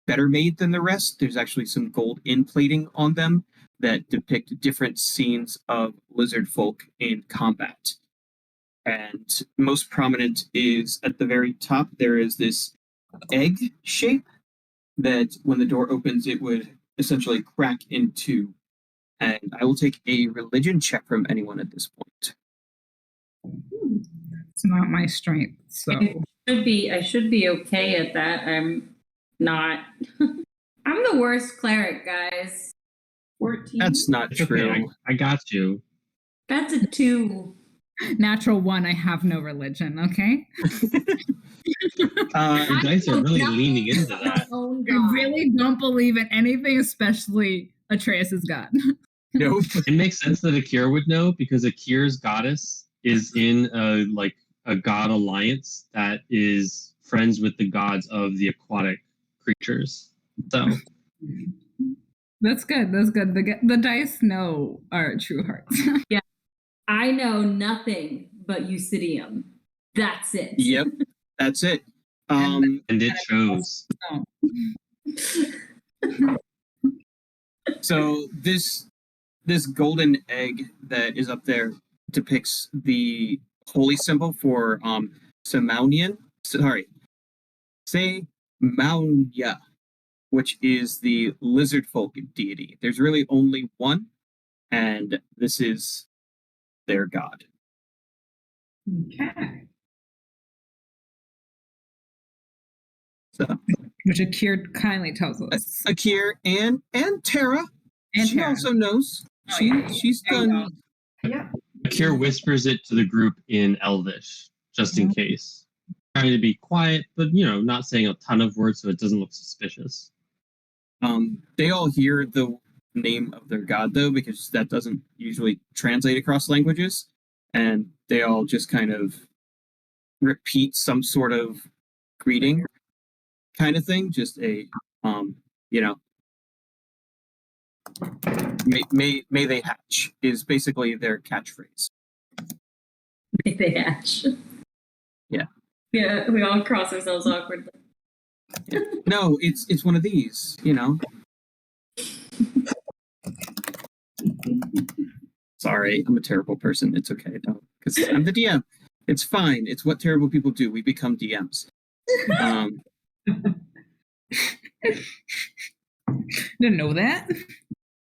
better made than the rest. There's actually some gold inplating on them that depict different scenes of Lizardfolk in combat. And most prominent is at the very top, there is this egg shape that when the door opens, it would essentially crack in two. And I will take a religion check from anyone at this point. It's not my strength, so I should be okay at that. I'm not. I'm the worst cleric, guys. 14. That's not It's true. okay, I got you. That's a 2. natural 1. I have no religion. Okay, Your dice are really leaning into that. Oh, I really don't believe in anything, especially Atreus' god. Nope. It makes sense that Akira would know because Akira's goddess is in a god alliance that is friends with the gods of the aquatic creatures. So That's good. That's good. The dice know our true hearts. I know nothing but Eucidium. That's it. Yep, that's it. and it shows. So this golden egg that is up there depicts the holy symbol for Samaunia, which is the Lizardfolk deity. There's really only one, and this is their god. Okay. So Which Akir kindly tells us. Akir and Tara, And she Tara. also knows. Oh, yeah. She's done. Yep. Akira whispers it to the group in Elvish, just in case. Trying to be quiet, but not saying a ton of words so it doesn't look suspicious. They all hear the name of their god though, because that doesn't usually translate across languages, and they all just kind of repeat some sort of greeting kind of thing. Just a may they hatch is basically their catchphrase. May they hatch. Yeah. Yeah, we all cross ourselves awkwardly. No, it's one of these, Sorry, I'm a terrible person. It's okay though, because I'm the DM. It's fine. It's what terrible people do. We become DMs. Didn't know that.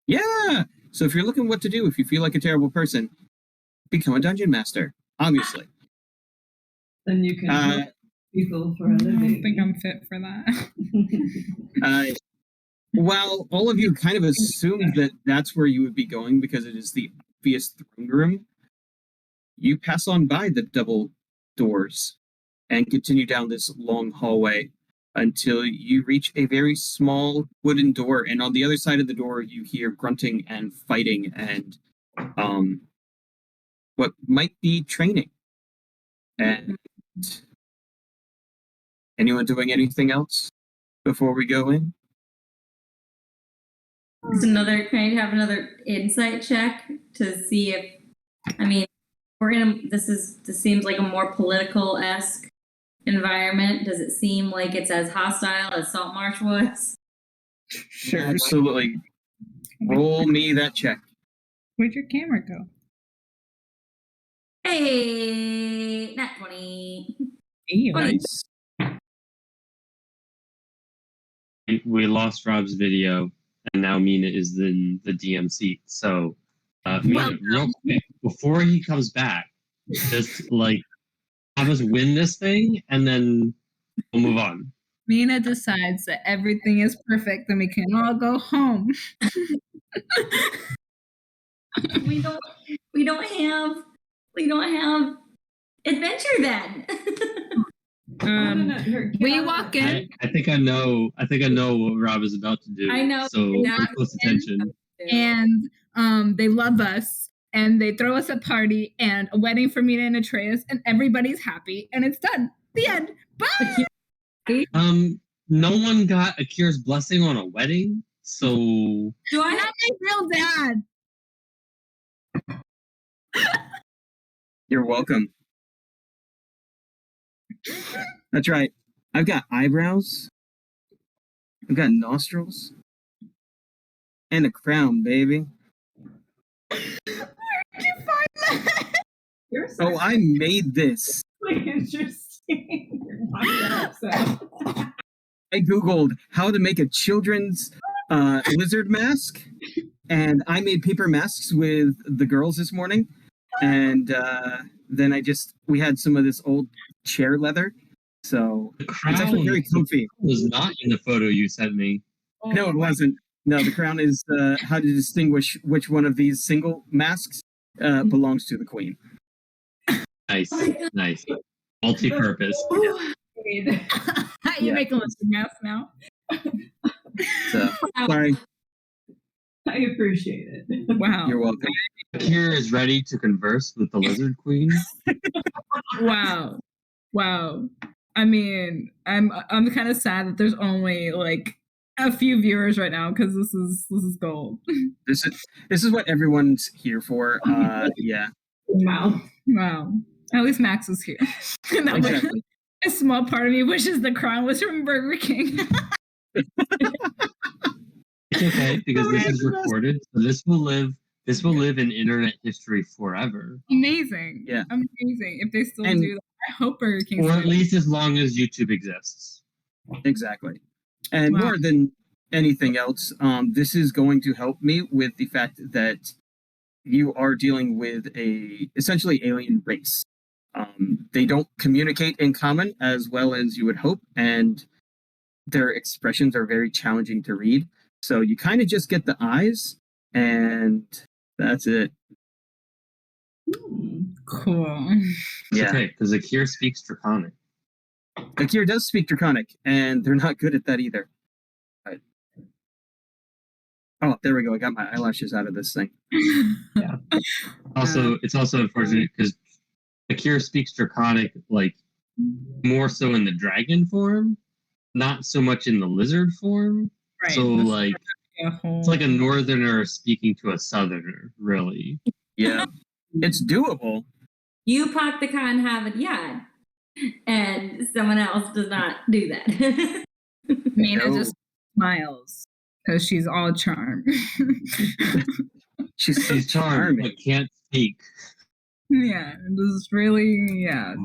Yeah. So if you're looking what to do, if you feel like a terrible person, become a dungeon master. Obviously. Then you can help people for a I living. don't think I'm fit for that. While all of you kind of assumed that that's where you would be going because it is the obvious throne room, you pass on by the double doors and continue down this long hallway until you reach a very small wooden door. And on the other side of the door, you hear grunting and fighting and what might be training. And anyone doing anything else before we go in? It's can I have another insight check to see if, we're in this seems like a more political-esque environment. Does it seem like it's as hostile as Saltmarsh was? Sure. Absolutely. Roll me that check. Where'd your camera go? Hey, nat 20. Ew. Nice. We lost Rob's video, and now Mina is in the DM seat. So, Mina, real quick, before he comes back, just have us win this thing, and then we'll move on. Mina decides that everything is perfect and we can all go home. We don't have adventure then. We walk in. I think I know what Rob is about to do. I know. So pay close attention. And they love us and they throw us a party and a wedding for Mina and Atreus and everybody's happy and it's done. The end. Bye. No one got Akira's blessing on a wedding, so Do I Not my real dad. You're welcome. That's right. I've got eyebrows. I've got nostrils. And a crown, baby. Where did you find that? You're so Oh, I made this. interesting. I Googled how to make a children's lizard mask, and I made paper masks with the girls this morning. And then we had some of this old chair leather. So the it's actually very comfy. was not in the photo you sent me. No, it wasn't. No, the crown is how to distinguish which one of these single masks belongs to the queen. Nice, nice. Multi-purpose. You make a list of math now. So, sorry. I appreciate it. Wow. You're welcome. Akira is ready to converse with the lizard queen. Wow. I mean, I'm kind of sad that there's only like a few viewers right now because this is gold. This is what everyone's here for. Yeah. Wow. Wow. At least Max is here. Exactly. A small part of me wishes the crown was from Burger King. It's okay because this is recorded, so this will live in internet history forever. Amazing. Yeah. Amazing. If they still And- do that. I hope Burger King. Or at least as long as YouTube exists. Exactly. And Wow. more than anything else, this is going to help me with the fact that you are dealing with a essentially alien race. They don't communicate in common as well as you would hope, and their expressions are very challenging to read. So you kind of just get the eyes, and that's it. Cool. It's Yeah. okay, because Akira speaks Draconic. Akira does speak Draconic, and they're not good at that either. But... Oh, there we go. I got my eyelashes out of this thing. Also, it's also unfortunate because Akira speaks Draconic like more so in the dragon form, not so much in the lizard form. Right. So That's like a whole... it's like a northerner speaking to a southerner, really. Yeah. It's doable. You Paktakan have it yet, and someone else does not do that. Mina No. just smiles because she's all charm. She's so She's charmed charming. but can't speak. Yeah,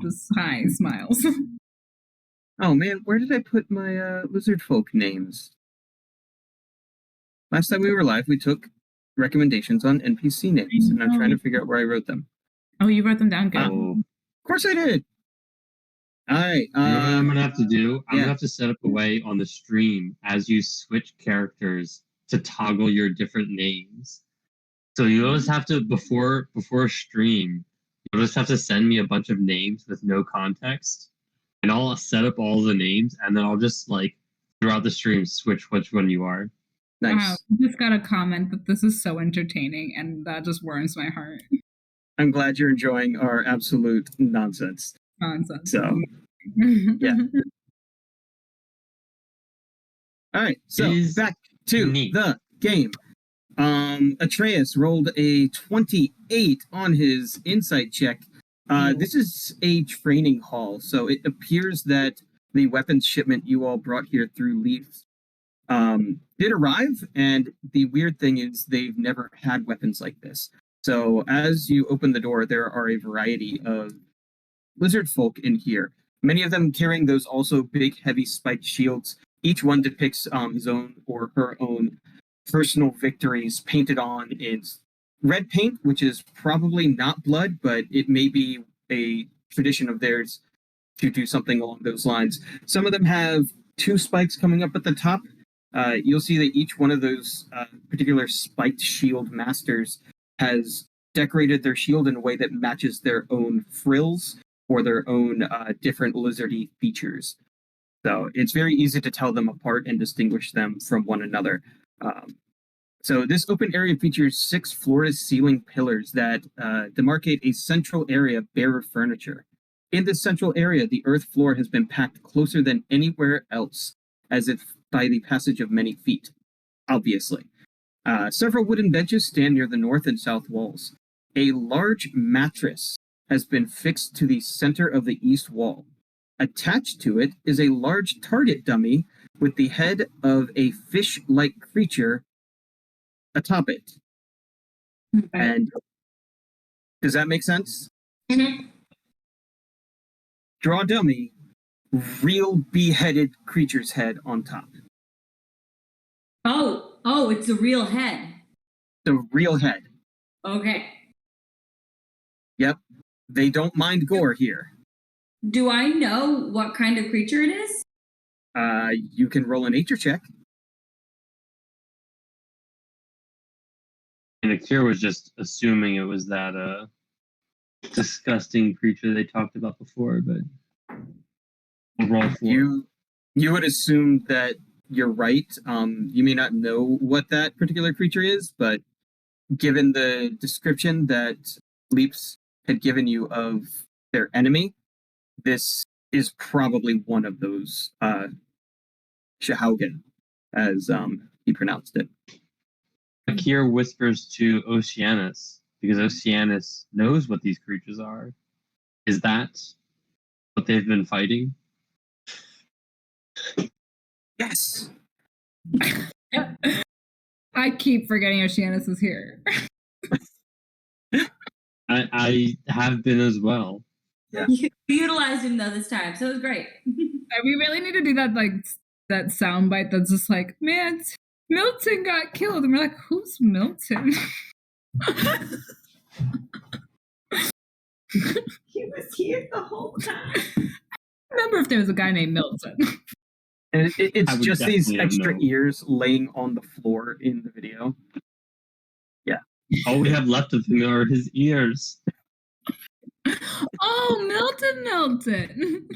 just hi, smiles. Oh man, where did I put my Lizardfolk names? Last time we were live, we took recommendations on NPC names, and I'm trying to figure out where I wrote them. Oh, you wrote them down good. Oh, Of course I did. All right. you know what I'm gonna have to do? I'm yeah. gonna have to set up a way on the stream as you switch characters to toggle your different names. So you'll just have to before a stream, you'll just have to send me a bunch of names with no context, and I'll set up all the names, and then I'll just like throughout the stream switch which one you are. Nice. Wow, I just got a comment that this is so entertaining, and that just warms my heart. I'm glad you're enjoying our absolute nonsense. Nonsense. So, yeah. All right. So Is back to neat. the game. Atreus rolled a 28 on his insight check. This is a training hall, so it appears that the weapons shipment you all brought here through Leafs did arrive, and the weird thing is they've never had weapons like this. So as you open the door, there are a variety of lizard folk in here, many of them carrying those also big, heavy spiked shields. Each one depicts his own or her own personal victories painted on in red paint, which is probably not blood, but it may be a tradition of theirs to do something along those lines. Some of them have 2 spikes coming up at the top. You'll see that each one of those particular spiked shield masters has decorated their shield in a way that matches their own frills or their own different lizardy features. So it's very easy to tell them apart and distinguish them from one another. So this open area features 6 floor-to-ceiling pillars that demarcate a central area bare of furniture. In this central area, the earth floor has been packed closer than anywhere else, as if by the passage of many feet, obviously. Several wooden benches stand near the north and south walls. A large mattress has been fixed to the center of the east wall. Attached to it is a large target dummy with the head of a fish-like creature atop it. Okay. And does that make sense? Mhm. Draw dummy, real beheaded creature's head on top. Oh, it's a real head. The real head. Okay. Yep. They don't mind gore here. Do I know what kind of creature it is? You can roll a nature check. And Akira was just assuming it was that disgusting creature they talked about before, but we'll roll for it. You would assume that you're right. You may not know what that particular creature is, but given the description that Leaps had given you of their enemy, this is probably one of those Shahaugen, as he pronounced it. Akira whispers to Oceanus, because Oceanus knows what these creatures are. Is that what they've been fighting? Yes. I keep forgetting Oceanus is here. I have been as well. Yeah. You utilized him though this time, so it was great. We really need to do that, like that soundbite that's just like, man, Milton got killed, and we're like, who's Milton? He was here the whole time. Remember if there was a guy named Milton. And I it's would just these definitely have extra known. ears laying on the floor in the video. All we have left of him are his ears. Oh, Milton.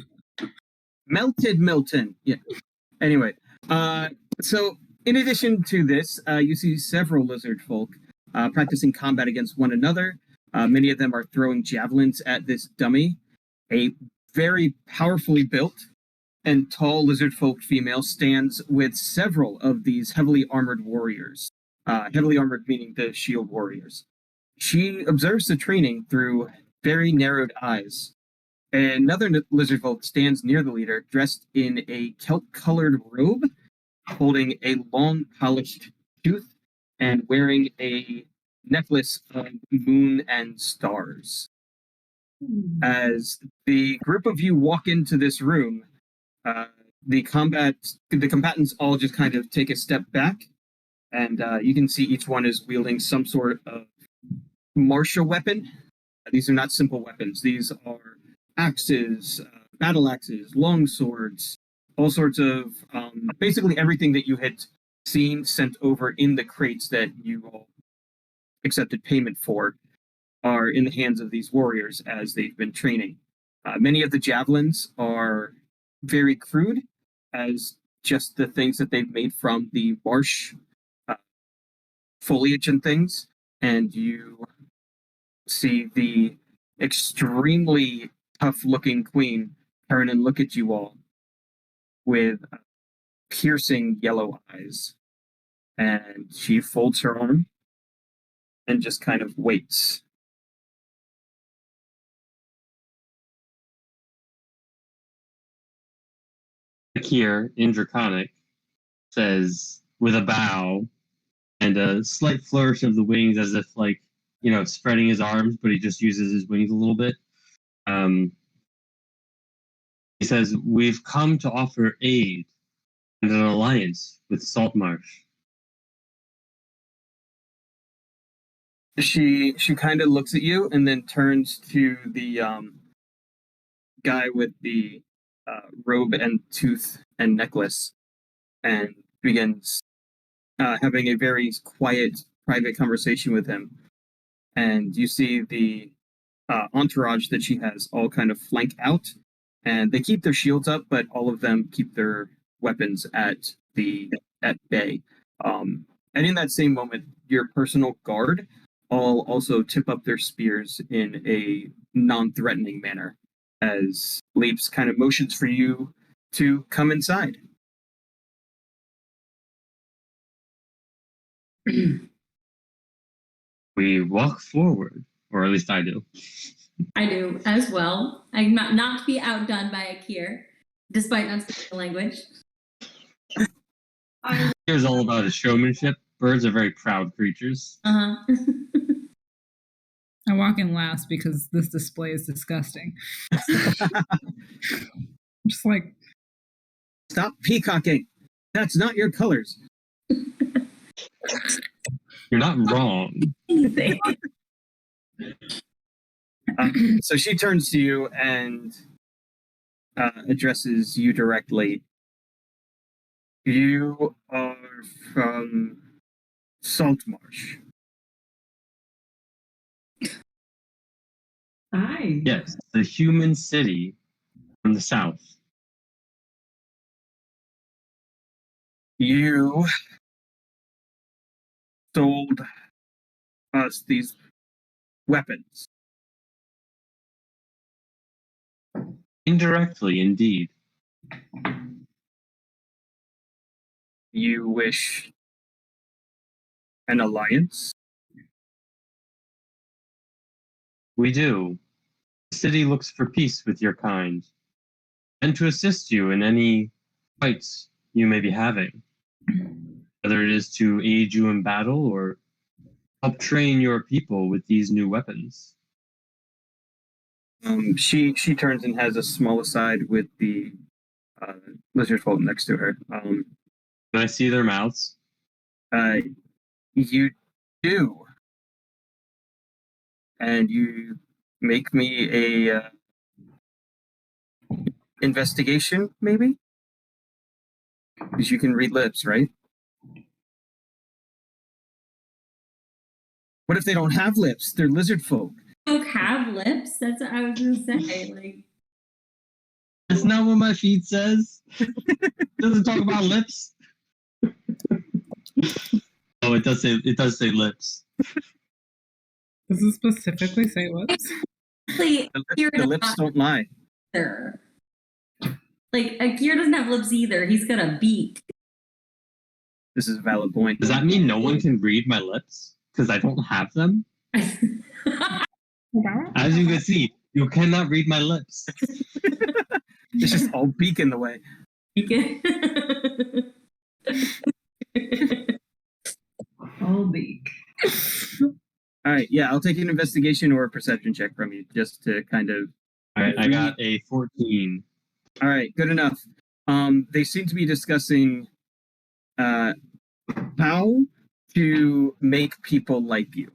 Melted Milton. Yeah. Anyway, so in addition to this, you see several lizard folk practicing combat against one another. Many of them are throwing javelins at this dummy. A very powerfully built and tall lizard folk female stands with several of these heavily armored warriors. Heavily armored meaning the shield warriors. She observes the training through very narrowed eyes. Another lizard folk stands near the leader, dressed in a kelp-colored robe, holding a long polished tooth, and wearing a necklace of moon and stars. As the group of you walk into this room, the combatants all just kind of take a step back, and you can see each one is wielding some sort of martial weapon. These are not simple weapons. These are axes, battle axes, long swords, all sorts of basically everything that you had seen sent over in the crates that you all accepted payment for are in the hands of these warriors as they've been training. Many of the javelins are very crude, as just the things that they've made from the marsh foliage and things, and you see the extremely tough-looking queen turn and look at you all with piercing yellow eyes. And she folds her arm and just kind of waits. Akira, in Draconic, says with a bow and a slight flourish of the wings as if like, spreading his arms, but he just uses his wings a little bit. He says, "We've come to offer aid and an alliance with Saltmarsh." She kind of looks at you and then turns to the guy with the robe and tooth and necklace and begins having a very quiet, private conversation with him. And you see the entourage that she has all kind of flank out, and they keep their shields up, but all of them keep their weapons at bay. And in that same moment, your personal guard all also tip up their spears in a non-threatening manner as Leaps kind of motions for you to come inside. We walk forward, or at least I do. I do as well. I'm not to be outdone by Akir, despite not speaking the language. Here's all about his showmanship. Birds are very proud creatures. Uh-huh. I walk in last because this display is disgusting. Just like, Stop peacocking. That's not your colors. You're not wrong. So she turns to you and addresses you directly. You are from Saltmarsh. Hi. Yes, the human city from the south. You sold us these weapons. Indirectly, indeed. You wish an alliance? We do. The city looks for peace with your kind, and to assist you in any fights you may be having, whether it is to aid you in battle or help train your people with these new weapons. She turns and has a small aside with the Lizardfolk next to her. Can I see their mouths? You do. And you make me a investigation, maybe? Because you can read lips, right? What if they don't have lips? They're lizard folk. Folk have lips. That's what I was gonna say. Like, That's not what my feed says. Doesn't talk about lips. Oh, it does say lips. does it specifically say lips? like The lips don't lie. either. Like Akir doesn't have lips either. He's got a beak. This is a valid point. Does that mean no one can read my lips? Because I don't have them? As you can see, you cannot read my lips. It's just all beak in the way. All beak. All right, yeah, I'll take an investigation or a perception check from you just to kind of. All right, I got a 14. All right, good enough. They seem to be discussing how to make people like you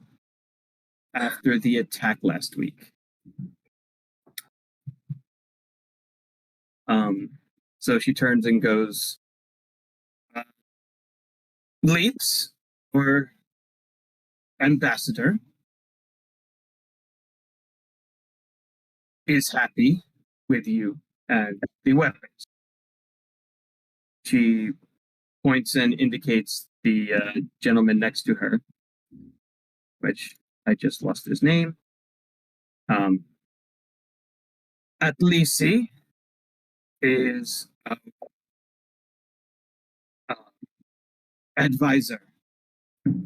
after the attack last week. So she turns and goes, Leaps, or ambassador, is happy with you and the weapons. She points and indicates the gentleman next to her, which I just lost his name. Atlisi is advisor,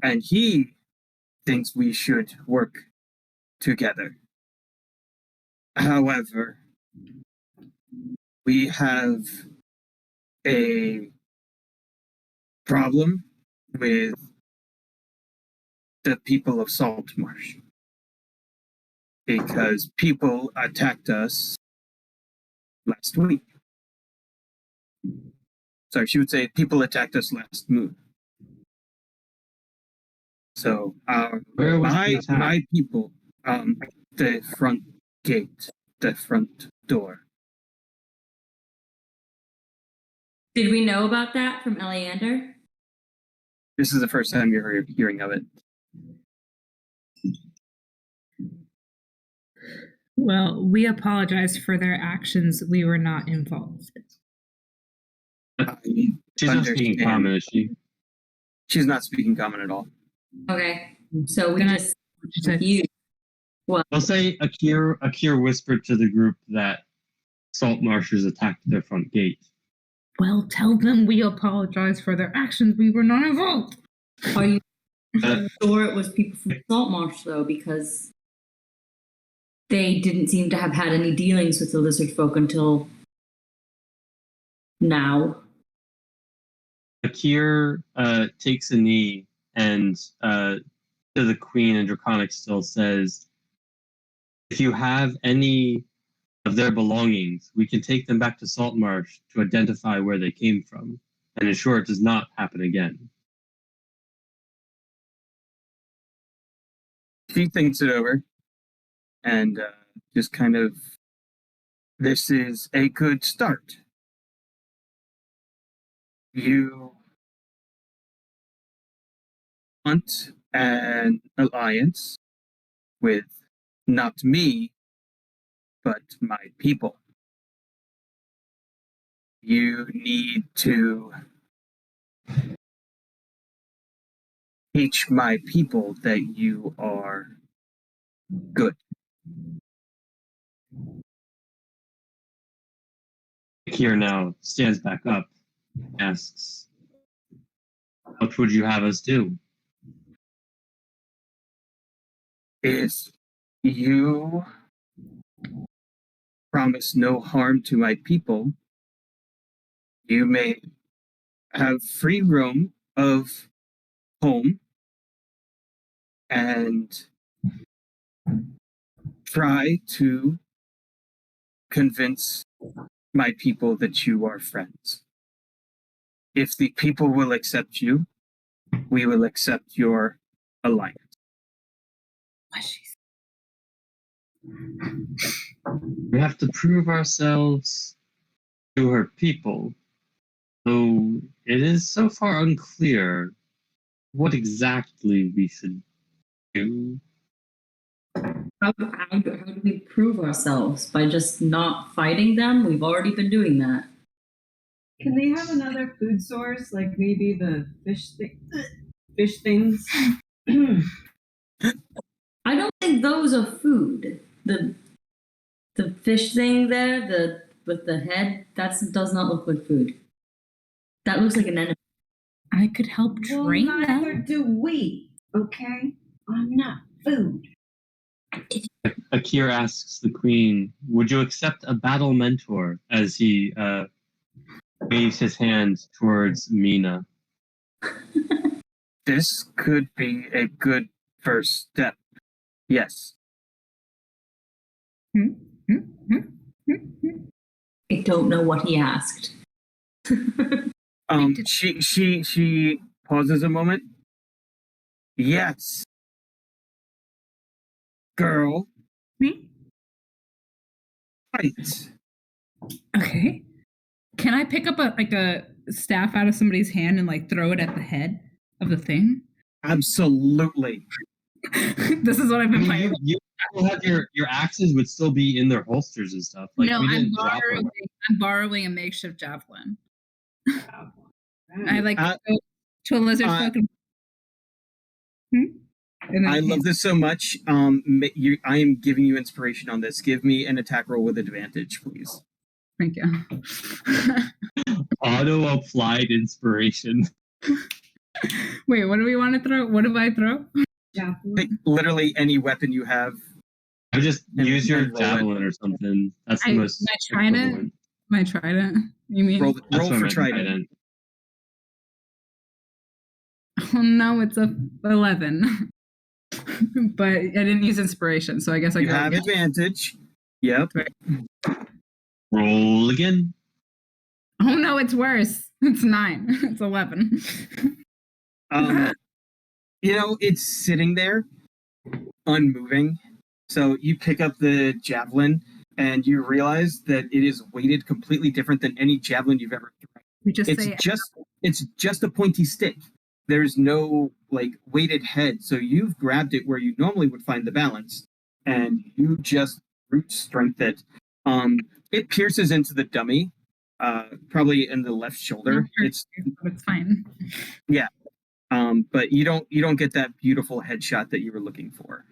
and he thinks we should work together. However, we have a problem with the people of Saltmarsh because people attacked us last week. Sorry, she would say people attacked us last moon. So Where was the attack? my people, the front gate, the front door. Did we know about that from Eleander? This is the first time you're hearing of it. Well, we apologize for their actions. We were not involved. She's not speaking common, is she? She's not speaking common at all. Okay, so we Then just She said, confused. I'll say Akir whispered to the group that salt marshers attacked their front gate. well, tell them we apologize for their actions. We were not involved. Are you sure it was people from Saltmarsh, though? Because they didn't seem to have had any dealings with the Lizardfolk until now. Akir takes a knee and to the Queen and Draconic still says, if you have any of their belongings, we can take them back to Saltmarsh to identify where they came from and ensure it does not happen again. She thinks it over and just kind of, this is a good start. You want an alliance with not me, but my people. You need to teach my people that you are good. Akir now stands back up, asks, what would you have us do? If you promise no harm to my people, you may have free roam of home and try to convince my people that you are friends. If the people will accept you, we will accept your alliance. We have to prove ourselves to her people, though it is so far unclear what exactly we should do. How do we prove ourselves? By just not fighting them? We've already been doing that. Can they have another food source, like maybe the fish things? I don't think those are food. The fish thing there, with the head, that does not look like food. That looks like an enemy. I could help Well, train neither them. do we. Okay, I'm not food. Akir asks the Queen, would you accept a battle mentor, as he waves his hand towards Mina. This could be a good first step. Yes. I don't know what he asked. She pauses a moment. Yes. Girl. Me? Right. Okay. Can I pick up a staff out of somebody's hand and like throw it at the head of the thing? Absolutely. This is what I've been playing. You still have your axes would still be in their holsters and stuff. Like No, we didn't drop them. I'm borrowing a makeshift javelin. I like go to a lizard folk. I love this so much. I am giving you inspiration on this. Give me an attack roll with advantage, please. Thank you. Auto applied inspiration. Wait, what do we want to throw? What do I throw? Pick literally any weapon you have. I just use your roll javelin or something. That's the most. My trident. My trident. You mean? Roll That's what I for meant, trident. Oh no, it's a 11. But I didn't use inspiration, so I guess I You have advantage. Yep. Roll again. Oh no, it's worse. It's 9. It's 11. It's sitting there, unmoving. So you pick up the javelin, and you realize that it is weighted completely different than any javelin you've ever thrown. We just It's say just a pointy stick. There's no like weighted head, so you've grabbed it where you normally would find the balance, and you just brute strength it. It pierces into the dummy, probably in the left shoulder. It's fine. Yeah, but you don't get that beautiful headshot that you were looking for.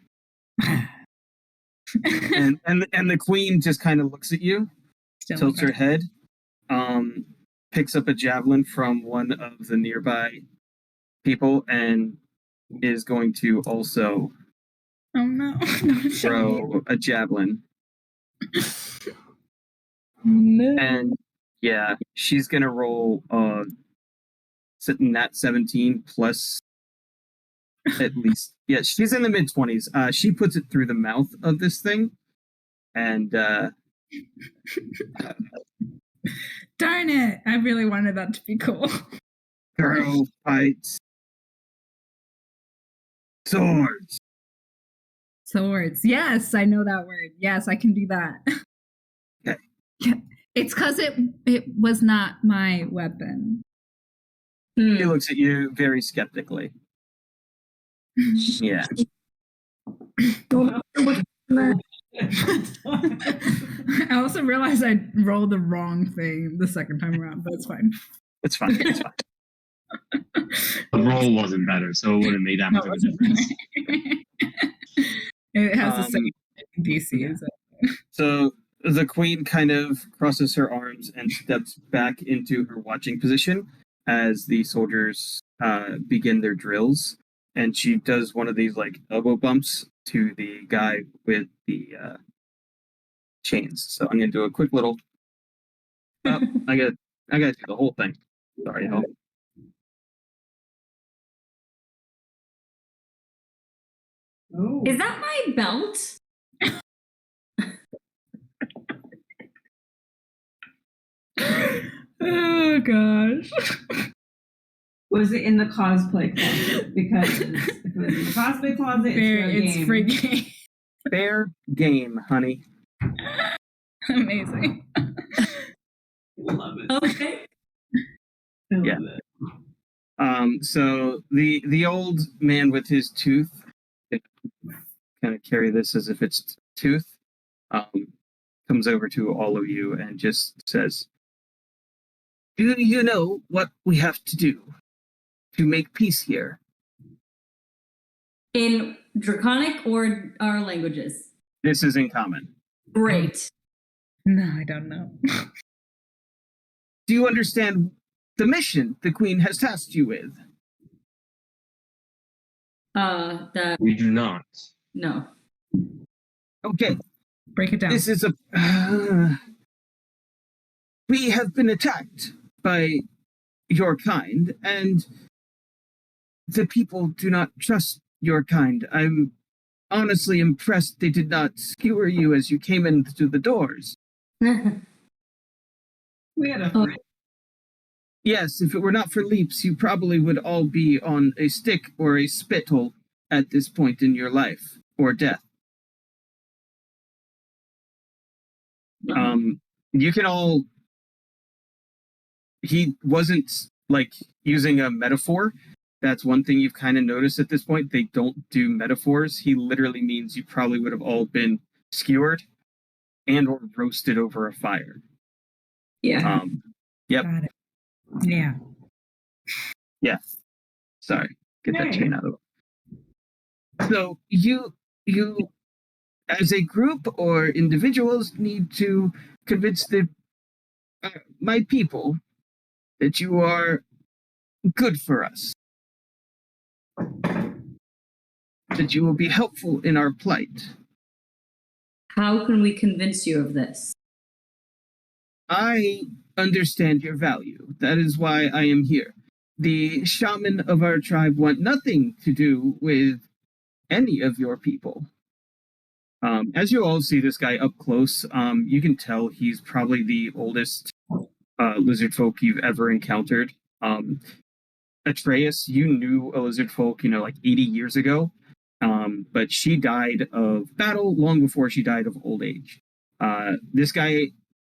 and the queen just kind of looks at you, tilts her head, picks up a javelin from one of the nearby people, and is going to also throw a javelin. No. And yeah, she's gonna roll sitting at 17 plus at least. Yeah, she's in the mid-20s. She puts it through the mouth of this thing, and darn it! I really wanted that to be cool. girl fights swords. Swords. Yes, I know that word. Yes, I can do that. Okay. Yeah, it's because it was not my weapon. She looks at you very skeptically. Yeah. I also realized I rolled the wrong thing the second time around, but it's fine. It's fine. It's fine. The roll wasn't better, so it wouldn't have made that much of a difference. It has the same DC. Yeah. So the queen kind of crosses her arms and steps back into her watching position as the soldiers begin their drills. And she does one of these like elbow bumps to the guy with the chains. So I'm gonna do a quick little. Oh, I gotta do the whole thing. Sorry, y'all. Oh. Is that my belt? Oh gosh. Was it in the cosplay closet? Because if it was in the cosplay closet, It's free game. Fair game, honey. Amazing. Love it. Okay. I love Yeah. it. So the old man with his tooth, kind of carry this as if it's tooth, comes over to all of you and just says, "Do you know what we have to do to make peace here?" In Draconic or our languages? This is in common. Great. No, I don't know. Do you understand the mission the queen has tasked you with? We do not. No. Okay, Break it down. this is a... we have been attacked by your kind, and the people do not trust your kind. I'm honestly impressed they did not skewer you as you came in through the doors. We had a friend. Yes, if it were not for leaps, you probably would all be on a stick or a spittle at this point in your life, or death. You can all... He wasn't, like, using a metaphor. That's one thing you've kind of noticed at this point. They don't do metaphors. He literally means you probably would have all been skewered and or roasted over a fire. Yeah. Yep. Got it. Yeah. Yeah. Sorry. Get that chain out of the way. So you as a group or individuals need to convince my people that you are good for us, that you will be helpful in our plight. How can we convince you of this? I understand your value. That is why I am here. The shaman of our tribe want nothing to do with any of your people. As you all see this guy up close, you can tell he's probably the oldest lizard folk you've ever encountered. Atreus, you knew a lizard folk, like 80 years ago, but she died of battle long before she died of old age. This guy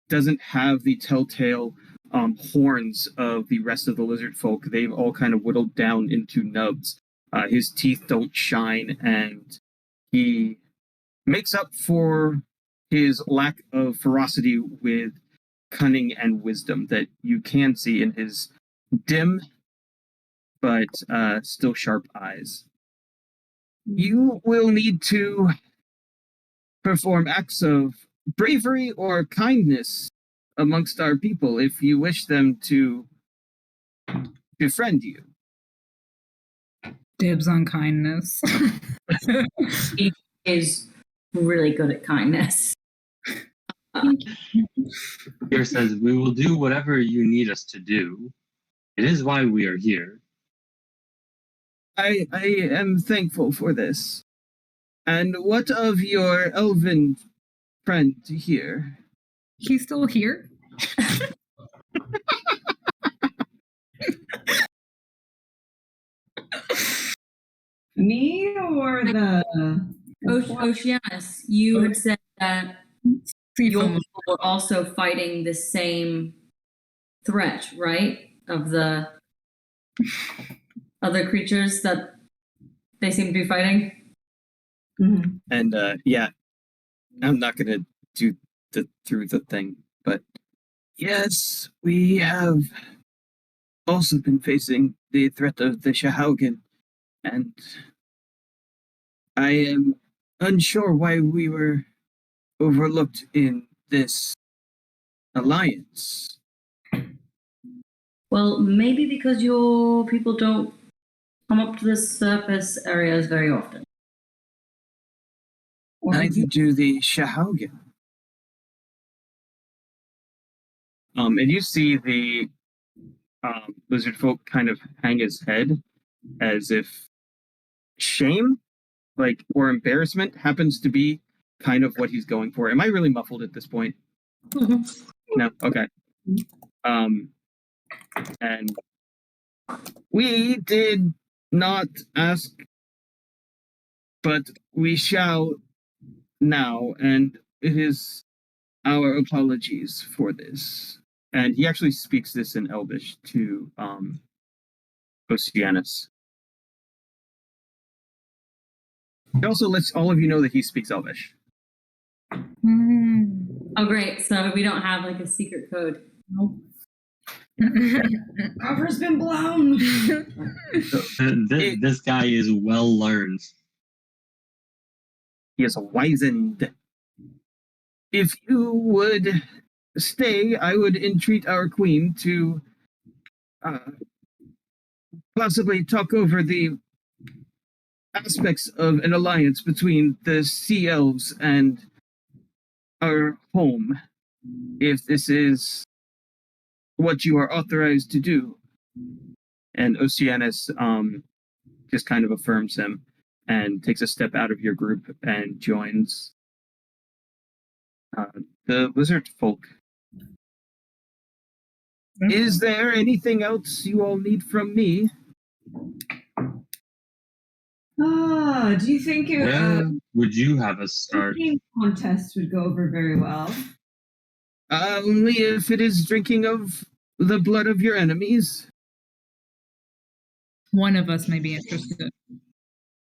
doesn't have the telltale horns of the rest of the lizard folk. They've all kind of whittled down into nubs. His teeth don't shine, and he makes up for his lack of ferocity with cunning and wisdom that you can see in his dim but still sharp eyes. You will need to perform acts of bravery or kindness amongst our people if you wish them to befriend you. Dibs on kindness. He is really good at kindness. Here says, we will do whatever you need us to do. It is why we are here. I am thankful for this. And what of your elven friend here? He's still here? Me or the Oceanus, you had said that your people were also fighting the same threat, right? Of the other creatures that they seem to be fighting. Mm-hmm. And yeah, I'm not gonna do through the thing, but yes, we have also been facing the threat of the Shahaugen, and I am unsure why we were overlooked in this alliance. Well, maybe because your people don't come up to the surface areas very often. Neither do the Shahaugen. And you see the lizard folk kind of hang his head as if shame, like, or embarrassment happens to be kind of what he's going for. Am I really muffled at this point? No? Okay. And we did not ask, but we shall now, and it is our apologies for this. And he actually speaks this in Elvish to Oceanus. He also lets all of you know that he speaks Elvish. Oh, great. So we don't have like a secret code. Nope. Cover's been blown. This guy is well learned. He is wizened. If you would stay, I would entreat our queen to possibly talk over the aspects of an alliance between the sea elves and our home, if this is what you are authorized to do. And Oceanus just kind of affirms him and takes a step out of your group and joins the Lizardfolk. Is there anything else you all need from me? Do you think Where would you have us start? drinking contest would go over very well? Only if it is drinking of the blood of your enemies. One of us may be interested.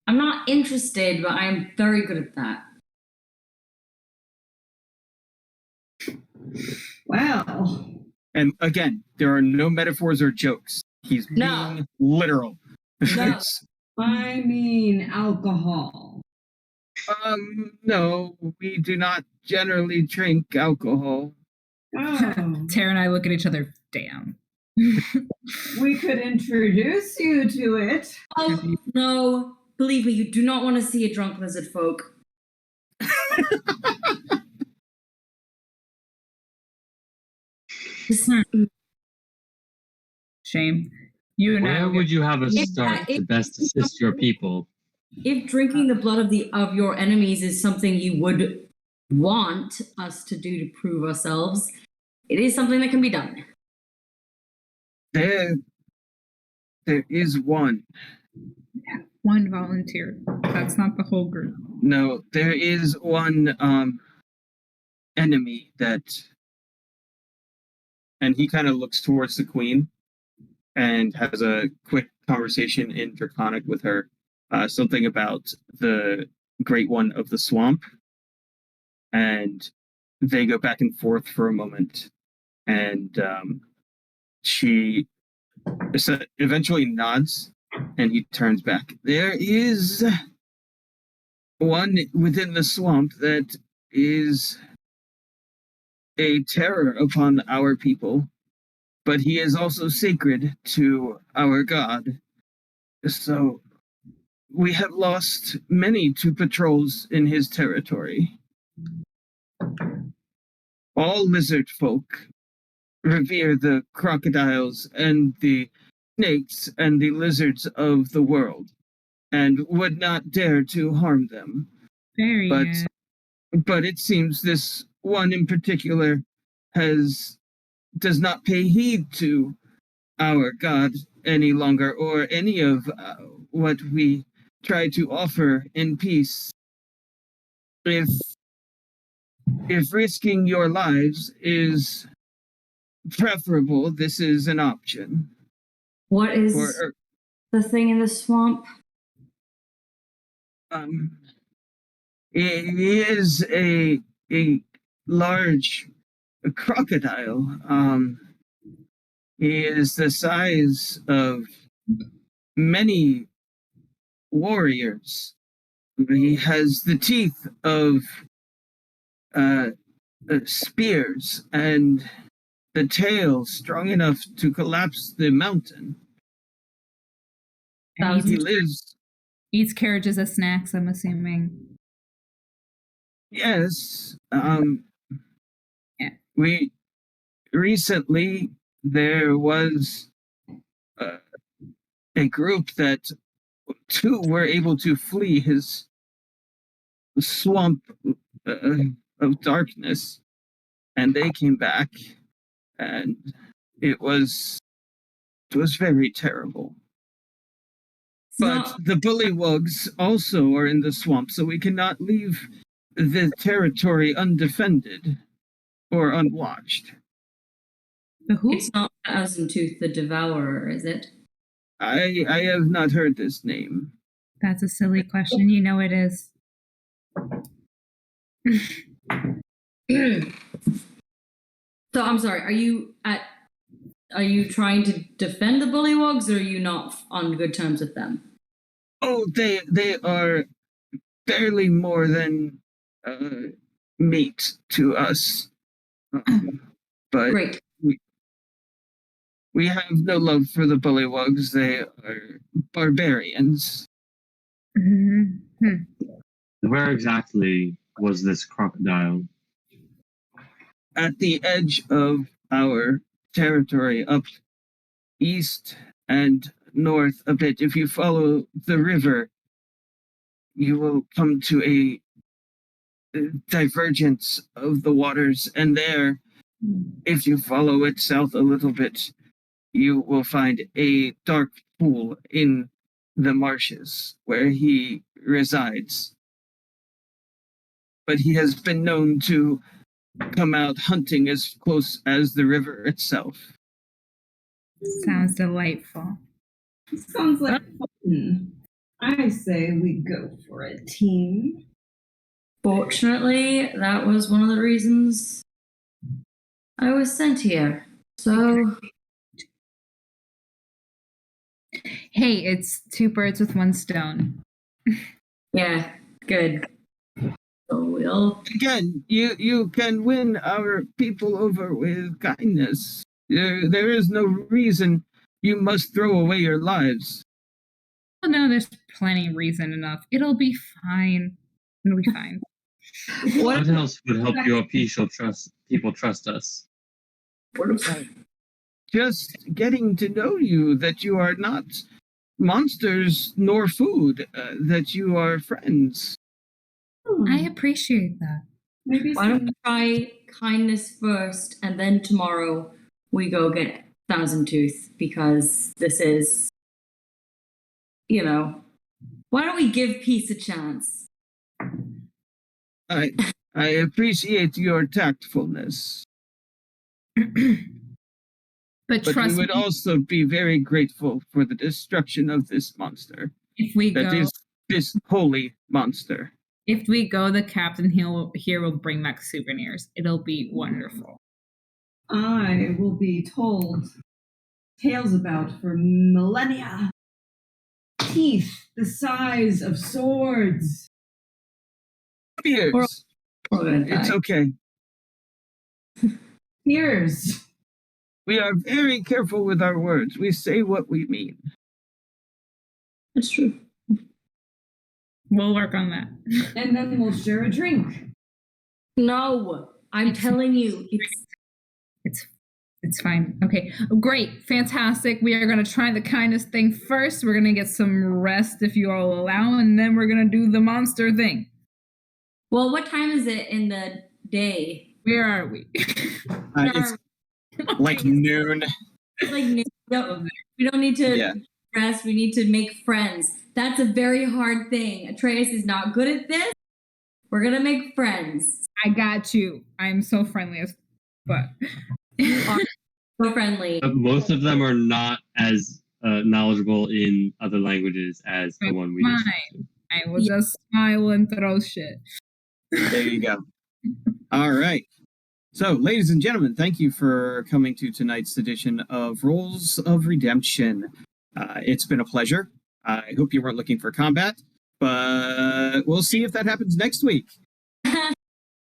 I'm not interested, but I'm very good at that. Well. And again, there are no metaphors or jokes. He's being literal. No. I mean alcohol. No, we do not generally drink alcohol. Oh. Tara and I look at each other. Damn. We could introduce you to it. Oh, no. Believe me, you do not want to see a drunk lizard folk. Shame. You and Where would you have us start to best assist your people? If drinking the blood of your enemies is something you would want us to do to prove ourselves, it is something that can be done. There is one. One volunteer. That's not the whole group. No, there is one enemy that and he kind of looks towards the queen and has a quick conversation in Draconic with her, something about the Great One of the Swamp, and they go back and forth for a moment, and she eventually nods, and he turns back. There is one within the swamp that is a terror upon our people, but he is also sacred to our god. So we have lost many to patrols in his territory. All lizard folk revere the crocodiles and the snakes and the lizards of the world, and would not dare to harm them. Very But good. but it seems this one in particular does not pay heed to our god any longer, or any of what we try to offer in peace. If risking your lives is preferable, this is an option. What is Or the thing in the swamp? it is a large crocodile. He is the size of many warriors. He has the teeth of spears and the tail strong enough to collapse the mountain. And He lives. eats carriages as snacks, I'm assuming. Yes. Yeah. We recently there was a group that two were able to flee his swamp of darkness, and they came back, and it was very terrible. But the bullywugs also are in the swamp, so we cannot leave the territory undefended or unwatched. The who? It's not Thousand Tooth the Devourer, is it? I have not heard this name. That's a silly question. You know it is. So I'm sorry. Are you trying to defend the bullywugs, or are you not on good terms with them? Oh, they are barely more than meat to us. But Great. we have no love for the bullywugs. They are barbarians. Mm-hmm. Where exactly was this crocodile? At the edge of our territory, up east and north a bit. If you follow the river, you will come to a divergence of the waters, and there, if you follow it south a little bit, you will find a dark pool in the marshes where he resides. But he has been known to come out hunting as close as the river itself. Sounds delightful. Sounds like fun. I say we go for a team. Fortunately, that was one of the reasons I was sent here. So, Hey, it's two birds with one stone. yeah, good. So we'll. Again, you can win our people over with kindness. There is no reason you must throw away your lives. Oh no, there's plenty reason enough. It'll be fine. It'll be fine. What else would help your people trust us? Just getting to know you, that you are not monsters nor food, that you are friends. I appreciate that. Maybe Why don't we try kindness first, and then tomorrow we go get Thousand Tooth, because this is, why don't we give peace a chance? I appreciate your tactfulness. But But we trust would me, also be very grateful for the destruction of this monster. if we That go, is this holy monster. the captain here will bring back souvenirs. It'll be wonderful. I will be told tales about for millennia. Teeth the size of swords. Spears. We're gonna It's die. okay. Ears. We are very careful with our words. We say what we mean. That's true. We'll work on that. And then we'll share a drink. No, I'm telling you, It's fine. Okay, great, fantastic. We are going to try the kindness thing first. We're going to get some rest if you all allow, and then we're going to do the monster thing. Well, what time is it in the day? Where are we? It's like noon. Like we don't need to rest. We need to make friends. That's a very hard thing. Atreus is not good at this. We're gonna make friends. I got you. I'm so friendly as but You are so friendly. But most of them are not as knowledgeable in other languages as the one we just fine. I will just smile and throw shit. There you go. All right. So, ladies and gentlemen, thank you for coming to tonight's edition of Rolls of Redemption. It's been a pleasure. I hope you weren't looking for combat, but we'll see if that happens next week.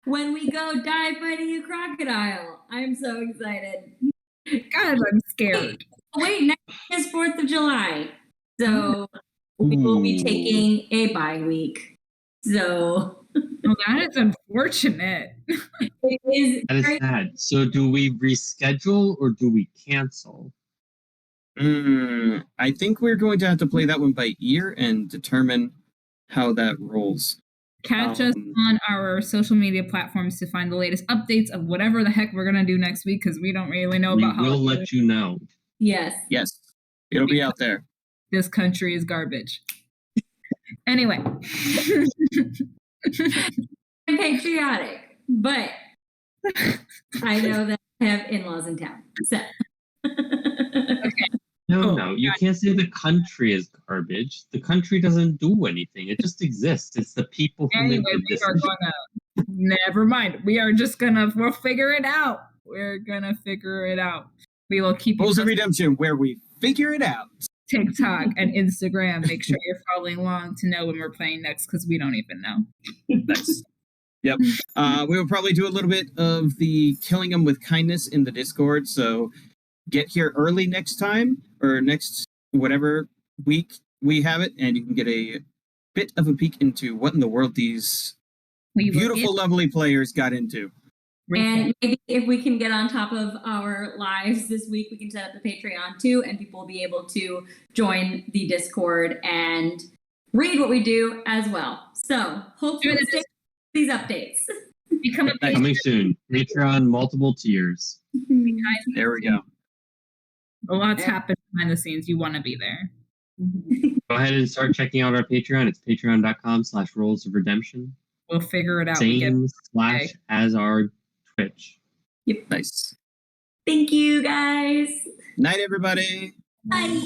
When we go die fighting a crocodile. I'm so excited. God, I'm scared. Wait, next is 4th of July. So we will be taking a bye week. So Oh, that is unfortunate. it is That is very sad. So do we reschedule or do we cancel? I think we're going to have to play that one by ear and determine how that rolls. Catch us on our social media platforms to find the latest updates of whatever the heck we're gonna do next week, because we don't really know about how We'll let you know. yes. Yes, it'll be out there. this country is garbage. Anyway. I'm patriotic, but I know that I have in-laws in town. So No, you can't say the country is garbage. The country doesn't do anything. It just exists. It's the people who Anyway, make the we are decision. gonna never mind. We'll figure it out. We're gonna figure it out. We will keep you Rolls of posted. Redemption, where we figure it out. TikTok and Instagram. Make sure you're following along to know when we're playing next, because we don't even know. Nice. Yep. We will probably do a little bit of the killing them with kindness in the Discord. So get here early next time, or next whatever week we have it, and you can get a bit of a peek into what in the world these beautiful, lovely players got into. and maybe if we can get on top of our lives this week, we can set up the Patreon too, and people will be able to join the Discord and read what we do as well. So hopefully stay these updates. Become a patron. Coming soon. Patreon, multiple tiers. There we go. A lot's happened behind the scenes. You want to be there. Go ahead and start checking out our Patreon. It's patreon.com/rolls of redemption. We'll figure it out. Same slash as our Twitch. Yep. Nice. Thank you guys. Night, everybody. Bye.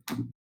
Bye.